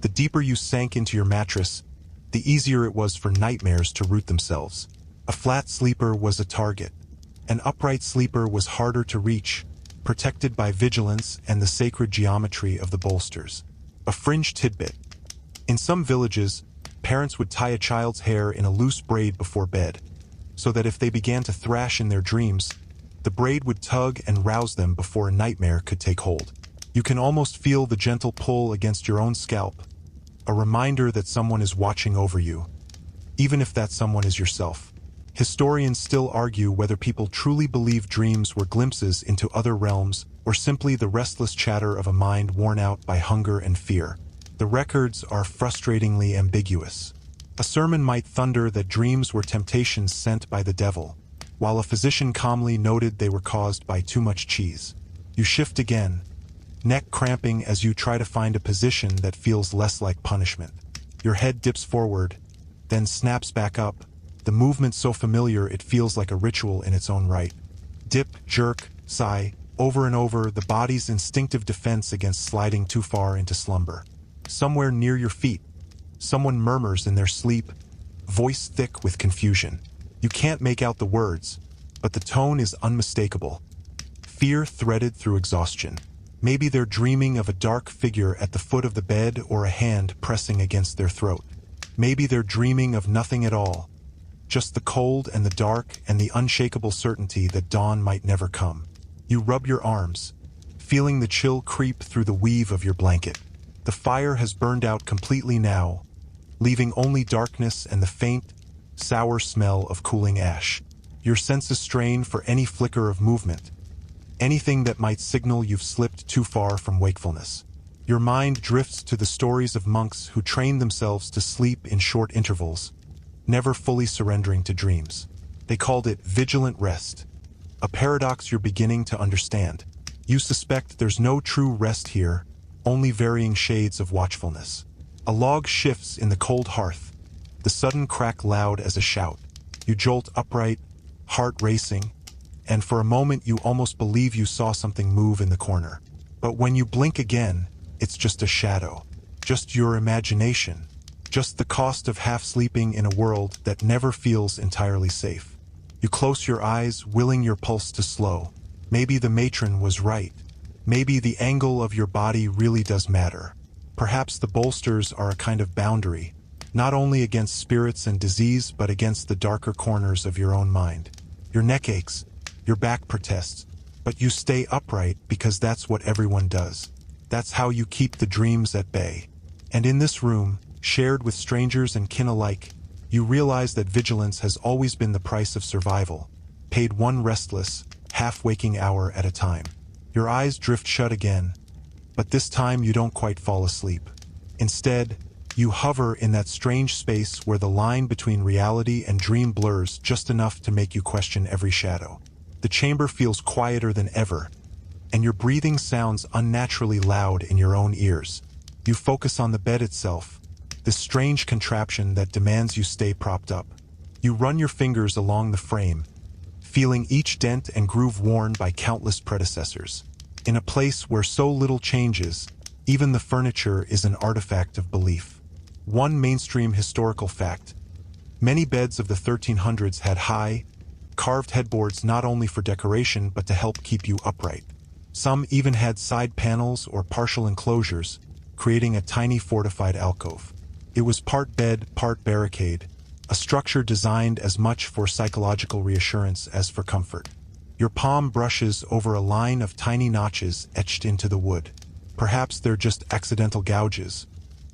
The deeper you sank into your mattress, the easier it was for nightmares to root themselves. A flat sleeper was a target. An upright sleeper was harder to reach, protected by vigilance and the sacred geometry of the bolsters. A fringe tidbit: in some villages, parents would tie a child's hair in a loose braid before bed, so that if they began to thrash in their dreams, the braid would tug and rouse them before a nightmare could take hold. You can almost feel the gentle pull against your own scalp, a reminder that someone is watching over you, even if that someone is yourself. Historians still argue whether people truly believe dreams were glimpses into other realms or simply the restless chatter of a mind worn out by hunger and fear. The records are frustratingly ambiguous. A sermon might thunder that dreams were temptations sent by the devil, while a physician calmly noted they were caused by too much cheese. You shift again, neck cramping as you try to find a position that feels less like punishment. Your head dips forward, then snaps back up, the movement so familiar it feels like a ritual in its own right. Dip, jerk, sigh, over and over, the body's instinctive defense against sliding too far into slumber. Somewhere near your feet, someone murmurs in their sleep, voice thick with confusion. You can't make out the words, but the tone is unmistakable. Fear threaded through exhaustion. Maybe they're dreaming of a dark figure at the foot of the bed or a hand pressing against their throat. Maybe they're dreaming of nothing at all, just the cold and the dark and the unshakable certainty that dawn might never come. You rub your arms, feeling the chill creep through the weave of your blanket. The fire has burned out completely now, leaving only darkness and the faint, sour smell of cooling ash. Your senses strain for any flicker of movement, anything that might signal you've slipped too far from wakefulness. Your mind drifts to the stories of monks who trained themselves to sleep in short intervals, never fully surrendering to dreams. They called it vigilant rest, a paradox you're beginning to understand. You suspect there's no true rest here, only varying shades of watchfulness. A log shifts in the cold hearth, the sudden crack loud as a shout. You jolt upright, heart racing, and for a moment you almost believe you saw something move in the corner. But when you blink again, it's just a shadow, just your imagination, just the cost of half sleeping in a world that never feels entirely safe. You close your eyes, willing your pulse to slow. Maybe the matron was right. Maybe the angle of your body really does matter. Perhaps the bolsters are a kind of boundary, not only against spirits and disease, but against the darker corners of your own mind. Your neck aches, your back protests, but you stay upright because that's what everyone does. That's how you keep the dreams at bay. And in this room, shared with strangers and kin alike, you realize that vigilance has always been the price of survival, paid one restless, half-waking hour at a time. Your eyes drift shut again, but this time you don't quite fall asleep. Instead, you hover in that strange space where the line between reality and dream blurs just enough to make you question every shadow. The chamber feels quieter than ever, and your breathing sounds unnaturally loud in your own ears. You focus on the bed itself, this strange contraption that demands you stay propped up. You run your fingers along the frame, feeling each dent and groove worn by countless predecessors. In a place where so little changes, even the furniture is an artifact of belief. One mainstream historical fact: many beds of the 1300s had high, carved headboards not only for decoration but to help keep you upright. Some even had side panels or partial enclosures, creating a tiny fortified alcove. It was part bed, part barricade, a structure designed as much for psychological reassurance as for comfort. Your palm brushes over a line of tiny notches etched into the wood. Perhaps they're just accidental gouges,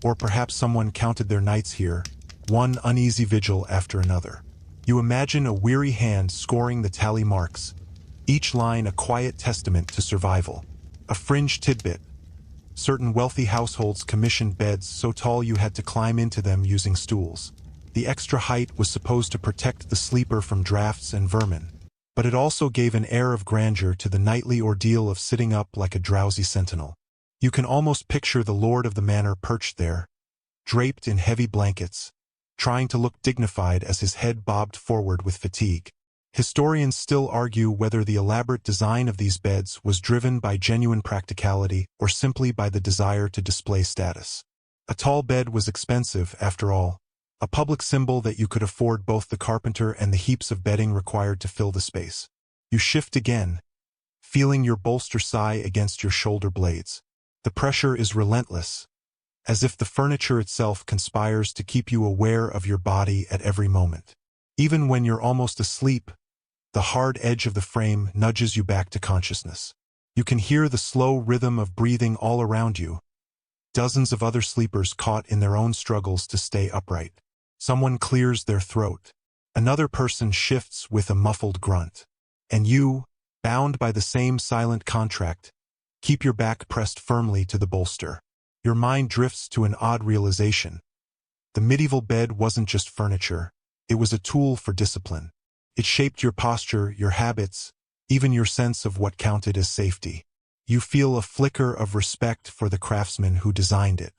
or perhaps someone counted their nights here, one uneasy vigil after another. You imagine a weary hand scoring the tally marks, each line a quiet testament to survival. A fringe tidbit: certain wealthy households commissioned beds so tall you had to climb into them using stools. The extra height was supposed to protect the sleeper from drafts and vermin, but it also gave an air of grandeur to the nightly ordeal of sitting up like a drowsy sentinel. You can almost picture the lord of the manor perched there, draped in heavy blankets, trying to look dignified as his head bobbed forward with fatigue. Historians still argue whether the elaborate design of these beds was driven by genuine practicality or simply by the desire to display status. A tall bed was expensive, after all, a public symbol that you could afford both the carpenter and the heaps of bedding required to fill the space. You shift again, feeling your bolster sigh against your shoulder blades. The pressure is relentless, as if the furniture itself conspires to keep you aware of your body at every moment. Even when you're almost asleep, the hard edge of the frame nudges you back to consciousness. You can hear the slow rhythm of breathing all around you, dozens of other sleepers caught in their own struggles to stay upright. Someone clears their throat. Another person shifts with a muffled grunt. And you, bound by the same silent contract, keep your back pressed firmly to the bolster. Your mind drifts to an odd realization. The medieval bed wasn't just furniture, it was a tool for discipline. It shaped your posture, your habits, even your sense of what counted as safety. You feel a flicker of respect for the craftsman who designed it.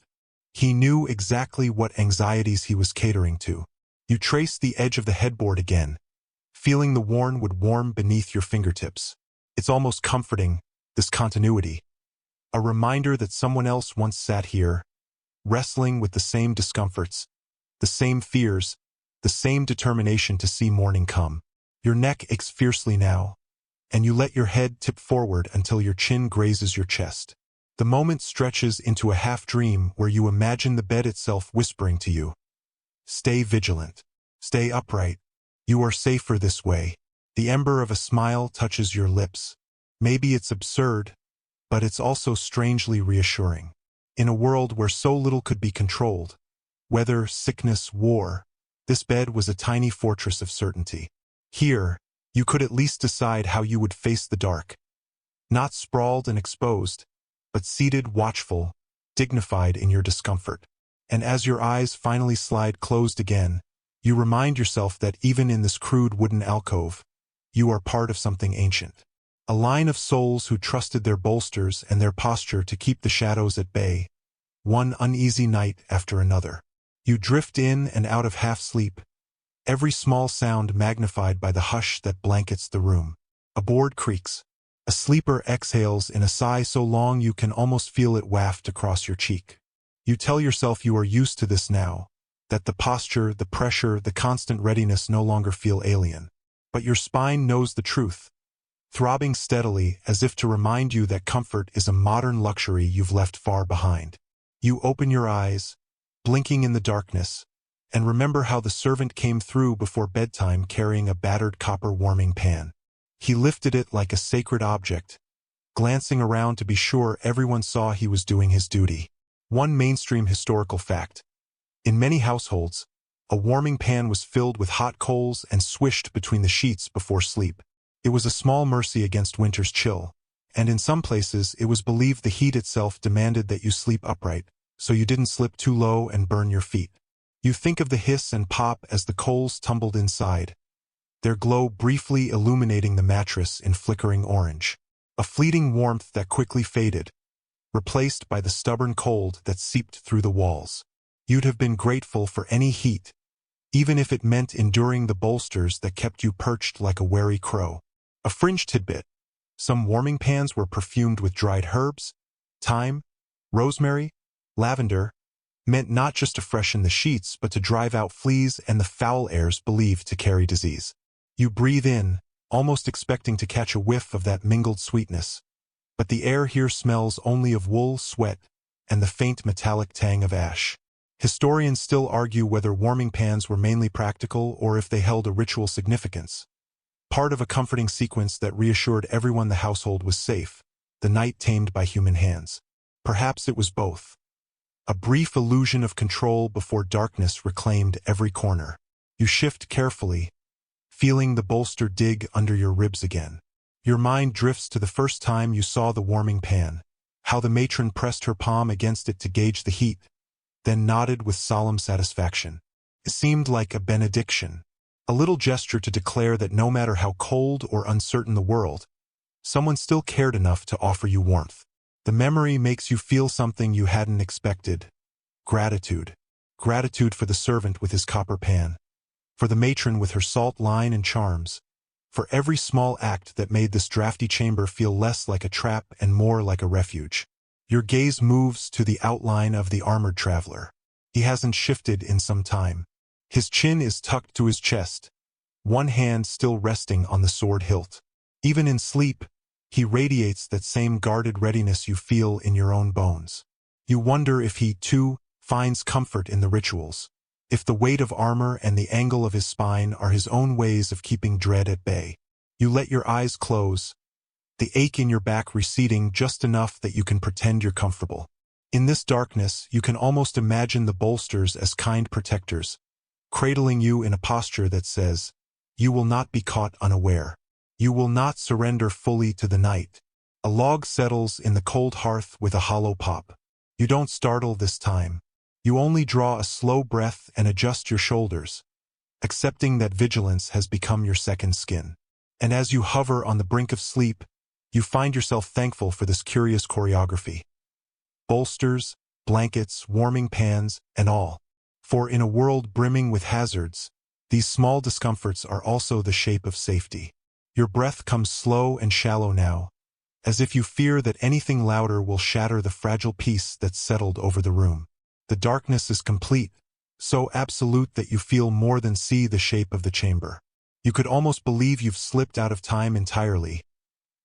He knew exactly what anxieties he was catering to. You trace the edge of the headboard again, feeling the worn wood warm beneath your fingertips. It's almost comforting, this continuity. A reminder that someone else once sat here, wrestling with the same discomforts, the same fears, the same determination to see morning come. Your neck aches fiercely now, and you let your head tip forward until your chin grazes your chest. The moment stretches into a half-dream where you imagine the bed itself whispering to you, "Stay vigilant. Stay upright. You are safer this way." The ember of a smile touches your lips. Maybe it's absurd, but it's also strangely reassuring. In a world where so little could be controlled, weather, sickness, war, this bed was a tiny fortress of certainty. Here, you could at least decide how you would face the dark. Not sprawled and exposed, but seated, watchful, dignified in your discomfort. And as your eyes finally slide closed again, you remind yourself that even in this crude wooden alcove, you are part of something ancient. A line of souls who trusted their bolsters and their posture to keep the shadows at bay, one uneasy night after another. You drift in and out of half-sleep, every small sound magnified by the hush that blankets the room. A board creaks. A sleeper exhales in a sigh so long you can almost feel it waft across your cheek. You tell yourself you are used to this now, that the posture, the pressure, the constant readiness no longer feel alien. But your spine knows the truth, throbbing steadily as if to remind you that comfort is a modern luxury you've left far behind. You open your eyes, blinking in the darkness, and remember how the servant came through before bedtime carrying a battered copper warming pan. He lifted it like a sacred object, glancing around to be sure everyone saw he was doing his duty. One mainstream historical fact. In many households, a warming pan was filled with hot coals and swished between the sheets before sleep. It was a small mercy against winter's chill, and in some places it was believed the heat itself demanded that you sleep upright, so you didn't slip too low and burn your feet. You think of the hiss and pop as the coals tumbled inside, their glow briefly illuminating the mattress in flickering orange. A fleeting warmth that quickly faded, replaced by the stubborn cold that seeped through the walls. You'd have been grateful for any heat, even if it meant enduring the bolsters that kept you perched like a wary crow. A fringe tidbit. Some warming pans were perfumed with dried herbs, thyme, rosemary, lavender, meant not just to freshen the sheets but to drive out fleas and the foul airs believed to carry disease. You breathe in, almost expecting to catch a whiff of that mingled sweetness. But the air here smells only of wool, sweat, and the faint metallic tang of ash. Historians still argue whether warming pans were mainly practical or if they held a ritual significance. Part of a comforting sequence that reassured everyone the household was safe, the night tamed by human hands. Perhaps it was both. A brief illusion of control before darkness reclaimed every corner. You shift carefully, feeling the bolster dig under your ribs again. Your mind drifts to the first time you saw the warming pan, how the matron pressed her palm against it to gauge the heat, then nodded with solemn satisfaction. It seemed like a benediction, a little gesture to declare that no matter how cold or uncertain the world, someone still cared enough to offer you warmth. The memory makes you feel something you hadn't expected. Gratitude. Gratitude for the servant with his copper pan, for the matron with her salt line and charms, for every small act that made this drafty chamber feel less like a trap and more like a refuge. Your gaze moves to the outline of the armored traveler. He hasn't shifted in some time. His chin is tucked to his chest, one hand still resting on the sword hilt. Even in sleep, he radiates that same guarded readiness you feel in your own bones. You wonder if he, too, finds comfort in the rituals, if the weight of armor and the angle of his spine are his own ways of keeping dread at bay. You let your eyes close, the ache in your back receding just enough that you can pretend you're comfortable. In this darkness, you can almost imagine the bolsters as kind protectors, cradling you in a posture that says, "You will not be caught unaware. You will not surrender fully to the night." A log settles in the cold hearth with a hollow pop. You don't startle this time. You only draw a slow breath and adjust your shoulders, accepting that vigilance has become your second skin. And as you hover on the brink of sleep, you find yourself thankful for this curious choreography. Bolsters, blankets, warming pans, and all. For in a world brimming with hazards, These small discomforts are also the shape of safety. Your breath comes slow and shallow now, as if you fear that anything louder will shatter the fragile peace that's settled over the room. The darkness is complete, so absolute that you feel more than see the shape of the chamber. You could almost believe you've slipped out of time entirely,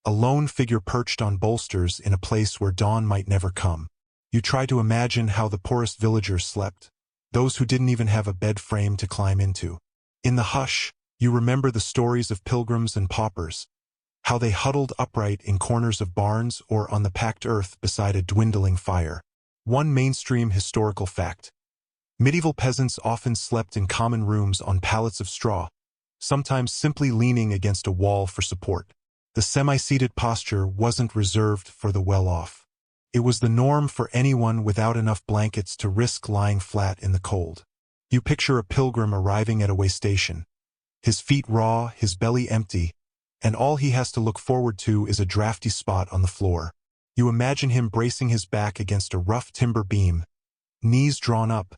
a lone figure perched on bolsters in a place where dawn might never come. You try to imagine how the poorest villagers slept, those who didn't even have a bed frame to climb into. In the hush, you remember the stories of pilgrims and paupers, how they huddled upright in corners of barns or on the packed earth beside a dwindling fire. One mainstream historical fact: medieval peasants often slept in common rooms on pallets of straw, sometimes simply leaning against a wall for support. The semi-seated posture wasn't reserved for the well-off. It was the norm for anyone without enough blankets to risk lying flat in the cold. You picture a pilgrim arriving at a way station, his feet raw, his belly empty, and all he has to look forward to is a drafty spot on the floor. You imagine him bracing his back against a rough timber beam, knees drawn up,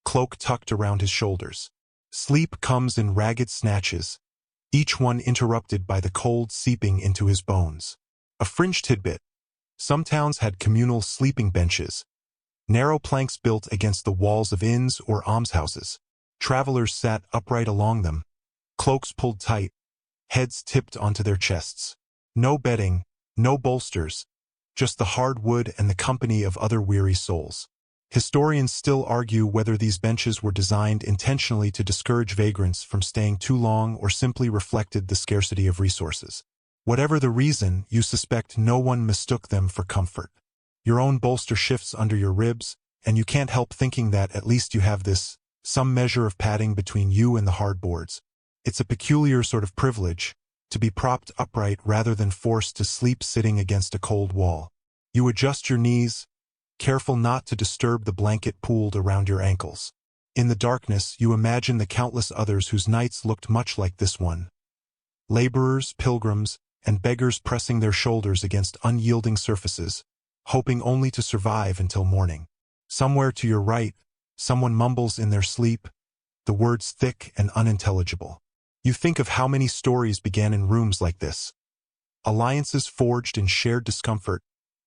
cloak tucked around his shoulders. Sleep comes in ragged snatches, each one interrupted by the cold seeping into his bones. A fringe tidbit: some towns had communal sleeping benches, narrow planks built against the walls of inns or almshouses. Travelers sat upright along them, cloaks pulled tight, heads tipped onto their chests. No bedding, no bolsters, just the hard wood and the company of other weary souls. Historians still argue whether these benches were designed intentionally to discourage vagrants from staying too long or simply reflected the scarcity of resources. Whatever the reason, you suspect no one mistook them for comfort. Your own bolster shifts under your ribs, and you can't help thinking that at least you have some measure of padding between you and the hard boards. It's a peculiar sort of privilege, to be propped upright rather than forced to sleep sitting against a cold wall. You adjust your knees, careful not to disturb the blanket pooled around your ankles. In the darkness, you imagine the countless others whose nights looked much like this one. Laborers, pilgrims, and beggars pressing their shoulders against unyielding surfaces, hoping only to survive until morning. Somewhere to your right, someone mumbles in their sleep, the words thick and unintelligible. You think of how many stories began in rooms like this. Alliances forged in shared discomfort,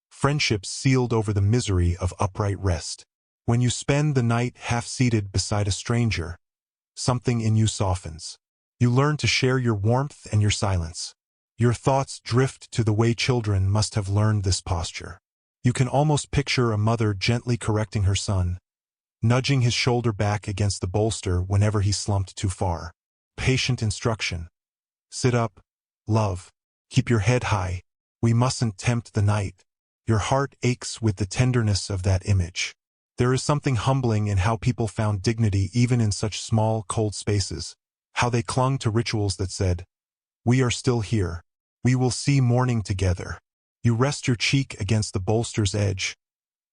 friendships sealed over the misery of upright rest. When you spend the night half-seated beside a stranger, something in you softens. You learn to share your warmth and your silence. Your thoughts drift to the way children must have learned this posture. You can almost picture a mother gently correcting her son, nudging his shoulder back against the bolster whenever he slumped too far. Patient instruction. Sit up, love. Keep your head high. We mustn't tempt the night. Your heart aches with the tenderness of that image. There is something humbling in how people found dignity even in such small, cold spaces, how they clung to rituals that said, "We are still here. We will see morning together." You rest your cheek against the bolster's edge,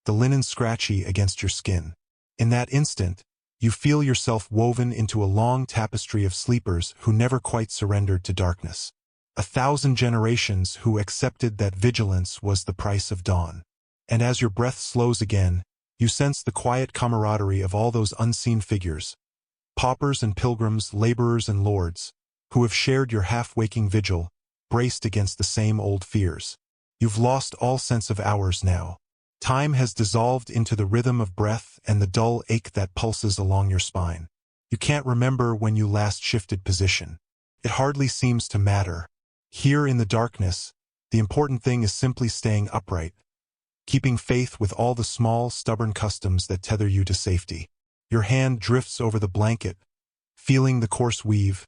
the linen scratchy against your skin. In that instant, you feel yourself woven into a long tapestry of sleepers who never quite surrendered to darkness. 1,000 generations who accepted that vigilance was the price of dawn. And as your breath slows again, you sense the quiet camaraderie of all those unseen figures, paupers and pilgrims, laborers and lords, who have shared your half-waking vigil, braced against the same old fears. You've lost all sense of hours now. Time has dissolved into the rhythm of breath and the dull ache that pulses along your spine. You can't remember when you last shifted position. It hardly seems to matter. Here in the darkness, the important thing is simply staying upright, keeping faith with all the small, stubborn customs that tether you to safety. Your hand drifts over the blanket, feeling the coarse weave,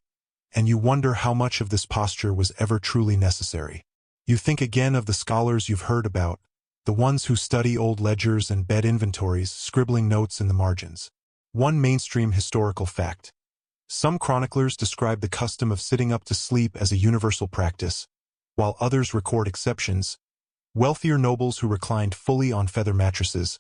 and you wonder how much of this posture was ever truly necessary. You think again of the scholars you've heard about, the ones who study old ledgers and bed inventories, scribbling notes in the margins. One mainstream historical fact: some chroniclers describe the custom of sitting up to sleep as a universal practice, while others record exceptions, wealthier nobles who reclined fully on feather mattresses,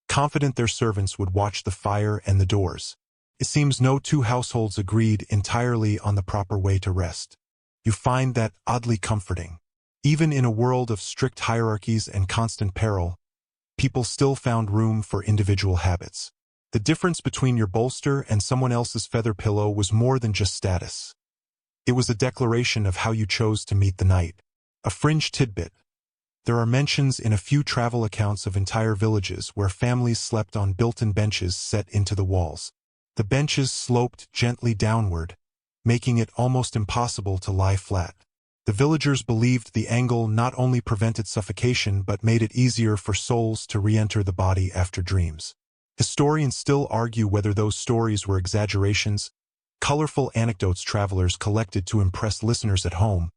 confident their servants would watch the fire and the doors. It seems no two households agreed entirely on the proper way to rest. You find that oddly comforting. Even in a world of strict hierarchies and constant peril, people still found room for individual habits. The difference between your bolster and someone else's feather pillow was more than just status. It was a declaration of how you chose to meet the night. A fringe tidbit. There are mentions in a few travel accounts of entire villages where families slept on built-in benches set into the walls. The benches sloped gently downward, making it almost impossible to lie flat. The villagers believed the angle not only prevented suffocation but made it easier for souls to re-enter the body after dreams. Historians still argue whether those stories were exaggerations, colorful anecdotes travelers collected to impress listeners at home,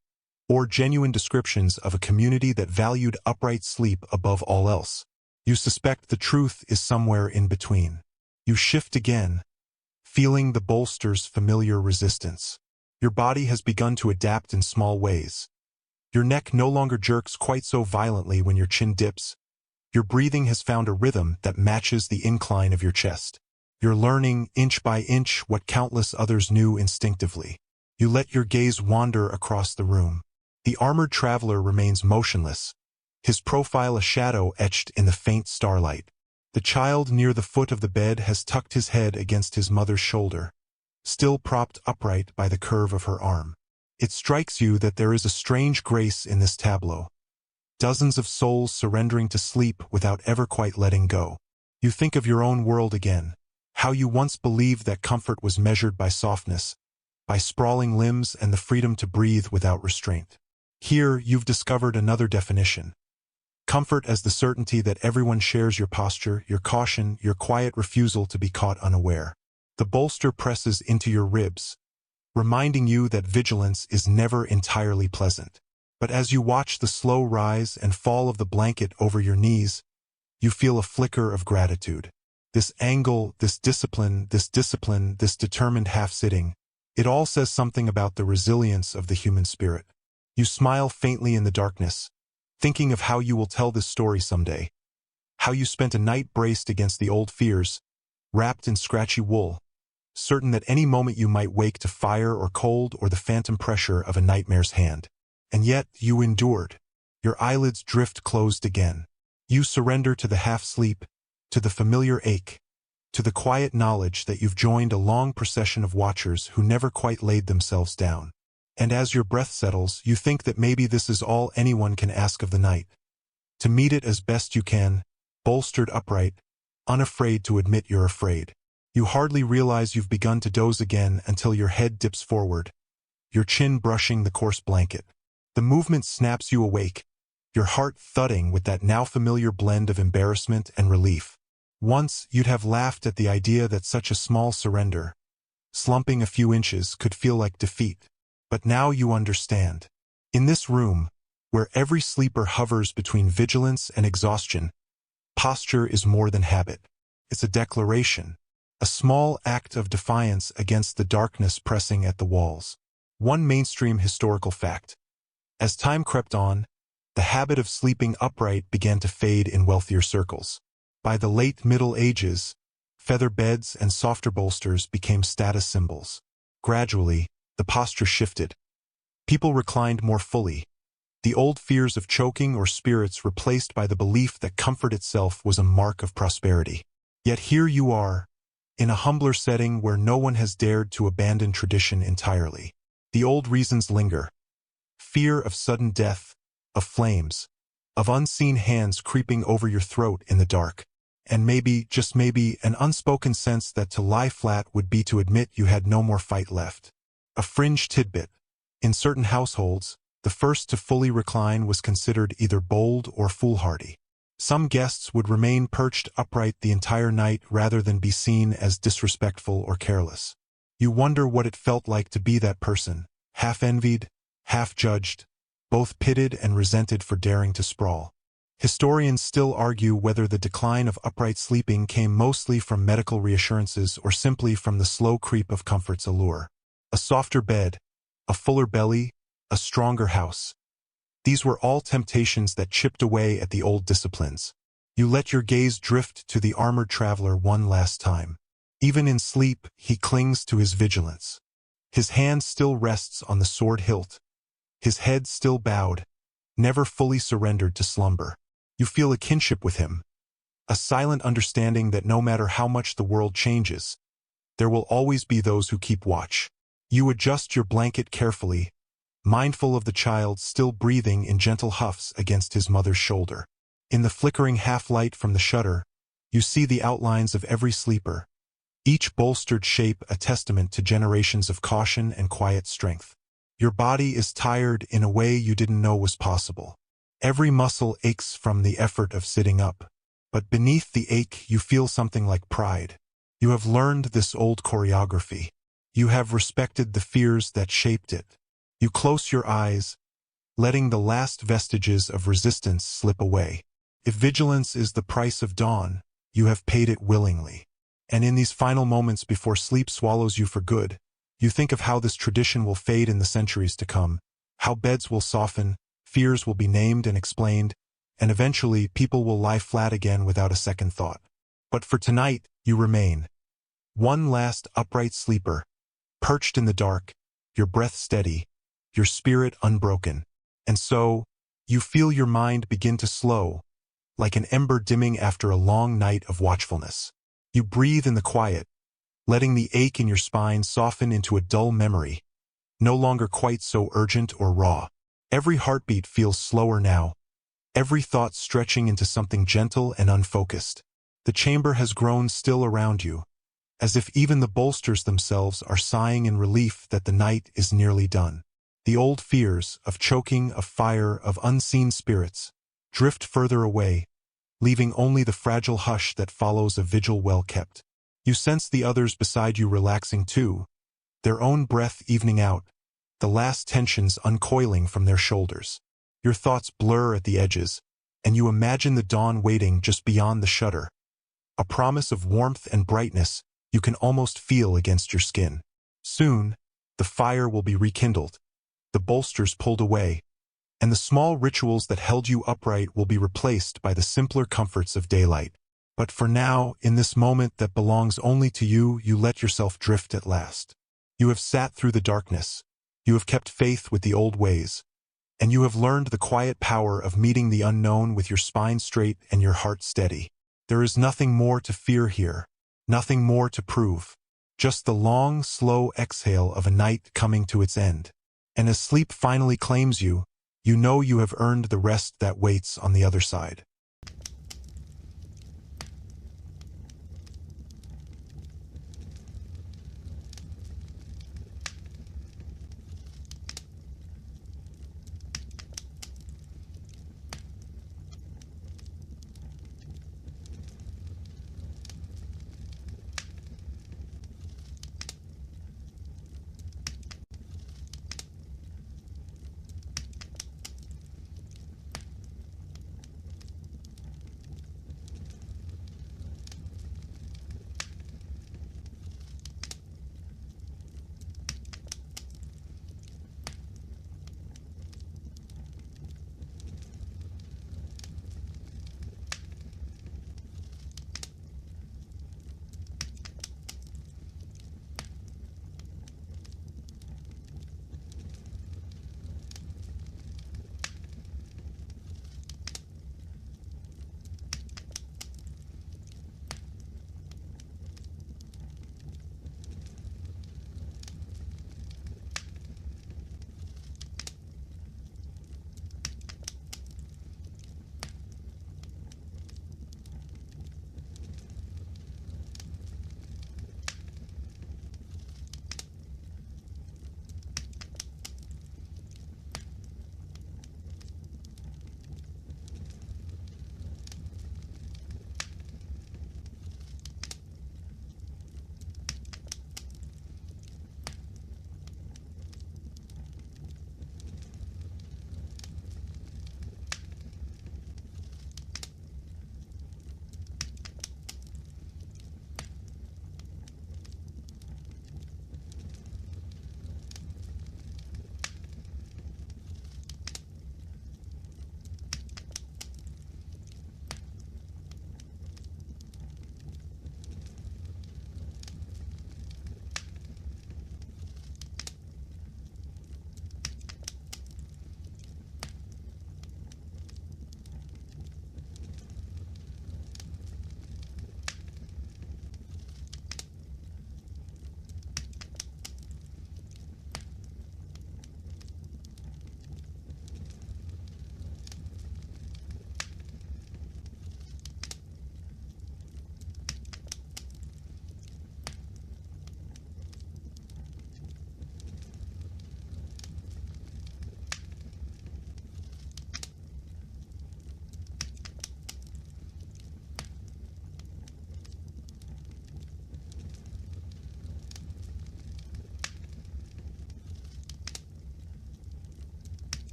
or genuine descriptions of a community that valued upright sleep above all else. You suspect the truth is somewhere in between. You shift again, feeling the bolster's familiar resistance. Your body has begun to adapt in small ways. Your neck no longer jerks quite so violently when your chin dips. Your breathing has found a rhythm that matches the incline of your chest. You're learning, inch by inch, what countless others knew instinctively. You let your gaze wander across the room. The armored traveler remains motionless, his profile a shadow etched in the faint starlight. The child near the foot of the bed has tucked his head against his mother's shoulder, still propped upright by the curve of her arm. It strikes you that there is a strange grace in this tableau. Dozens of souls surrendering to sleep without ever quite letting go. You think of your own world again, how you once believed that comfort was measured by softness, by sprawling limbs and the freedom to breathe without restraint. Here, you've discovered another definition. Comfort as the certainty that everyone shares your posture, your caution, your quiet refusal to be caught unaware. The bolster presses into your ribs, reminding you that vigilance is never entirely pleasant. But as you watch the slow rise and fall of the blanket over your knees, you feel a flicker of gratitude. This angle, this discipline, this determined half-sitting, it all says something about the resilience of the human spirit. You smile faintly in the darkness, thinking of how you will tell this story someday. How you spent a night braced against the old fears, wrapped in scratchy wool, certain that any moment you might wake to fire or cold or the phantom pressure of a nightmare's hand. And yet, you endured. Your eyelids drift closed again. You surrender to the half-sleep, to the familiar ache, to the quiet knowledge that you've joined a long procession of watchers who never quite laid themselves down. And as your breath settles, you think that maybe this is all anyone can ask of the night. To meet it as best you can, bolstered upright, unafraid to admit you're afraid. You hardly realize you've begun to doze again until your head dips forward, your chin brushing the coarse blanket. The movement snaps you awake, your heart thudding with that now familiar blend of embarrassment and relief. Once, you'd have laughed at the idea that such a small surrender, slumping a few inches, could feel like defeat. But now you understand. In this room, where every sleeper hovers between vigilance and exhaustion, posture is more than habit. It's a declaration, a small act of defiance against the darkness pressing at the walls. One mainstream historical fact. As time crept on, the habit of sleeping upright began to fade in wealthier circles. By the late Middle Ages, feather beds and softer bolsters became status symbols. Gradually, the posture shifted. People reclined more fully, the old fears of choking or spirits replaced by the belief that comfort itself was a mark of prosperity. Yet here you are, in a humbler setting where no one has dared to abandon tradition entirely. The old reasons linger. Fear of sudden death, of flames, of unseen hands creeping over your throat in the dark, and maybe, just maybe, an unspoken sense that to lie flat would be to admit you had no more fight left. A fringe tidbit. In certain households, the first to fully recline was considered either bold or foolhardy. Some guests would remain perched upright the entire night rather than be seen as disrespectful or careless. You wonder what it felt like to be that person, half envied, half judged, both pitted and resented for daring to sprawl. Historians still argue whether the decline of upright sleeping came mostly from medical reassurances or simply from the slow creep of comfort's allure. A softer bed, a fuller belly, a stronger house. These were all temptations that chipped away at the old disciplines. You let your gaze drift to the armored traveler one last time. Even in sleep, he clings to his vigilance. His hand still rests on the sword hilt, his head still bowed, never fully surrendered to slumber. You feel a kinship with him, A silent understanding that no matter how much the world changes, there will always be those who keep watch. You adjust your blanket carefully, mindful of the child still breathing in gentle huffs against his mother's shoulder. In the flickering half-light from the shutter, you see the outlines of every sleeper, each bolstered shape a testament to generations of caution and quiet strength. Your body is tired in a way you didn't know was possible. Every muscle aches from the effort of sitting up, but beneath the ache you feel something like pride. You have learned this old choreography. You have respected the fears that shaped it. You close your eyes, letting the last vestiges of resistance slip away. If vigilance is the price of dawn, you have paid it willingly. And in these final moments before sleep swallows you for good, you think of how this tradition will fade in the centuries to come, how beds will soften, fears will be named and explained, and eventually people will lie flat again without a second thought. But for tonight, you remain. One last upright sleeper, perched in the dark, your breath steady, your spirit unbroken. And so, you feel your mind begin to slow, like an ember dimming after a long night of watchfulness. You breathe in the quiet, letting the ache in your spine soften into a dull memory, no longer quite so urgent or raw. Every heartbeat feels slower now, every thought stretching into something gentle and unfocused. The chamber has grown still around you, as if even the bolsters themselves are sighing in relief that the night is nearly done. The old fears of choking, of fire, of unseen spirits drift further away, leaving only the fragile hush that follows a vigil well kept. You sense the others beside you relaxing too, their own breath evening out, the last tensions uncoiling from their shoulders. Your thoughts blur at the edges, and you imagine the dawn waiting just beyond the shutter, a promise of warmth and brightness you can almost feel against your skin. Soon, the fire will be rekindled, the bolsters pulled away, and the small rituals that held you upright will be replaced by the simpler comforts of daylight. But for now, in this moment that belongs only to you, you let yourself drift at last. You have sat through the darkness, you have kept faith with the old ways, and you have learned the quiet power of meeting the unknown with your spine straight and your heart steady. There is nothing more to fear here, nothing more to prove, just the long, slow exhale of a night coming to its end. And as sleep finally claims you, you know you have earned the rest that waits on the other side.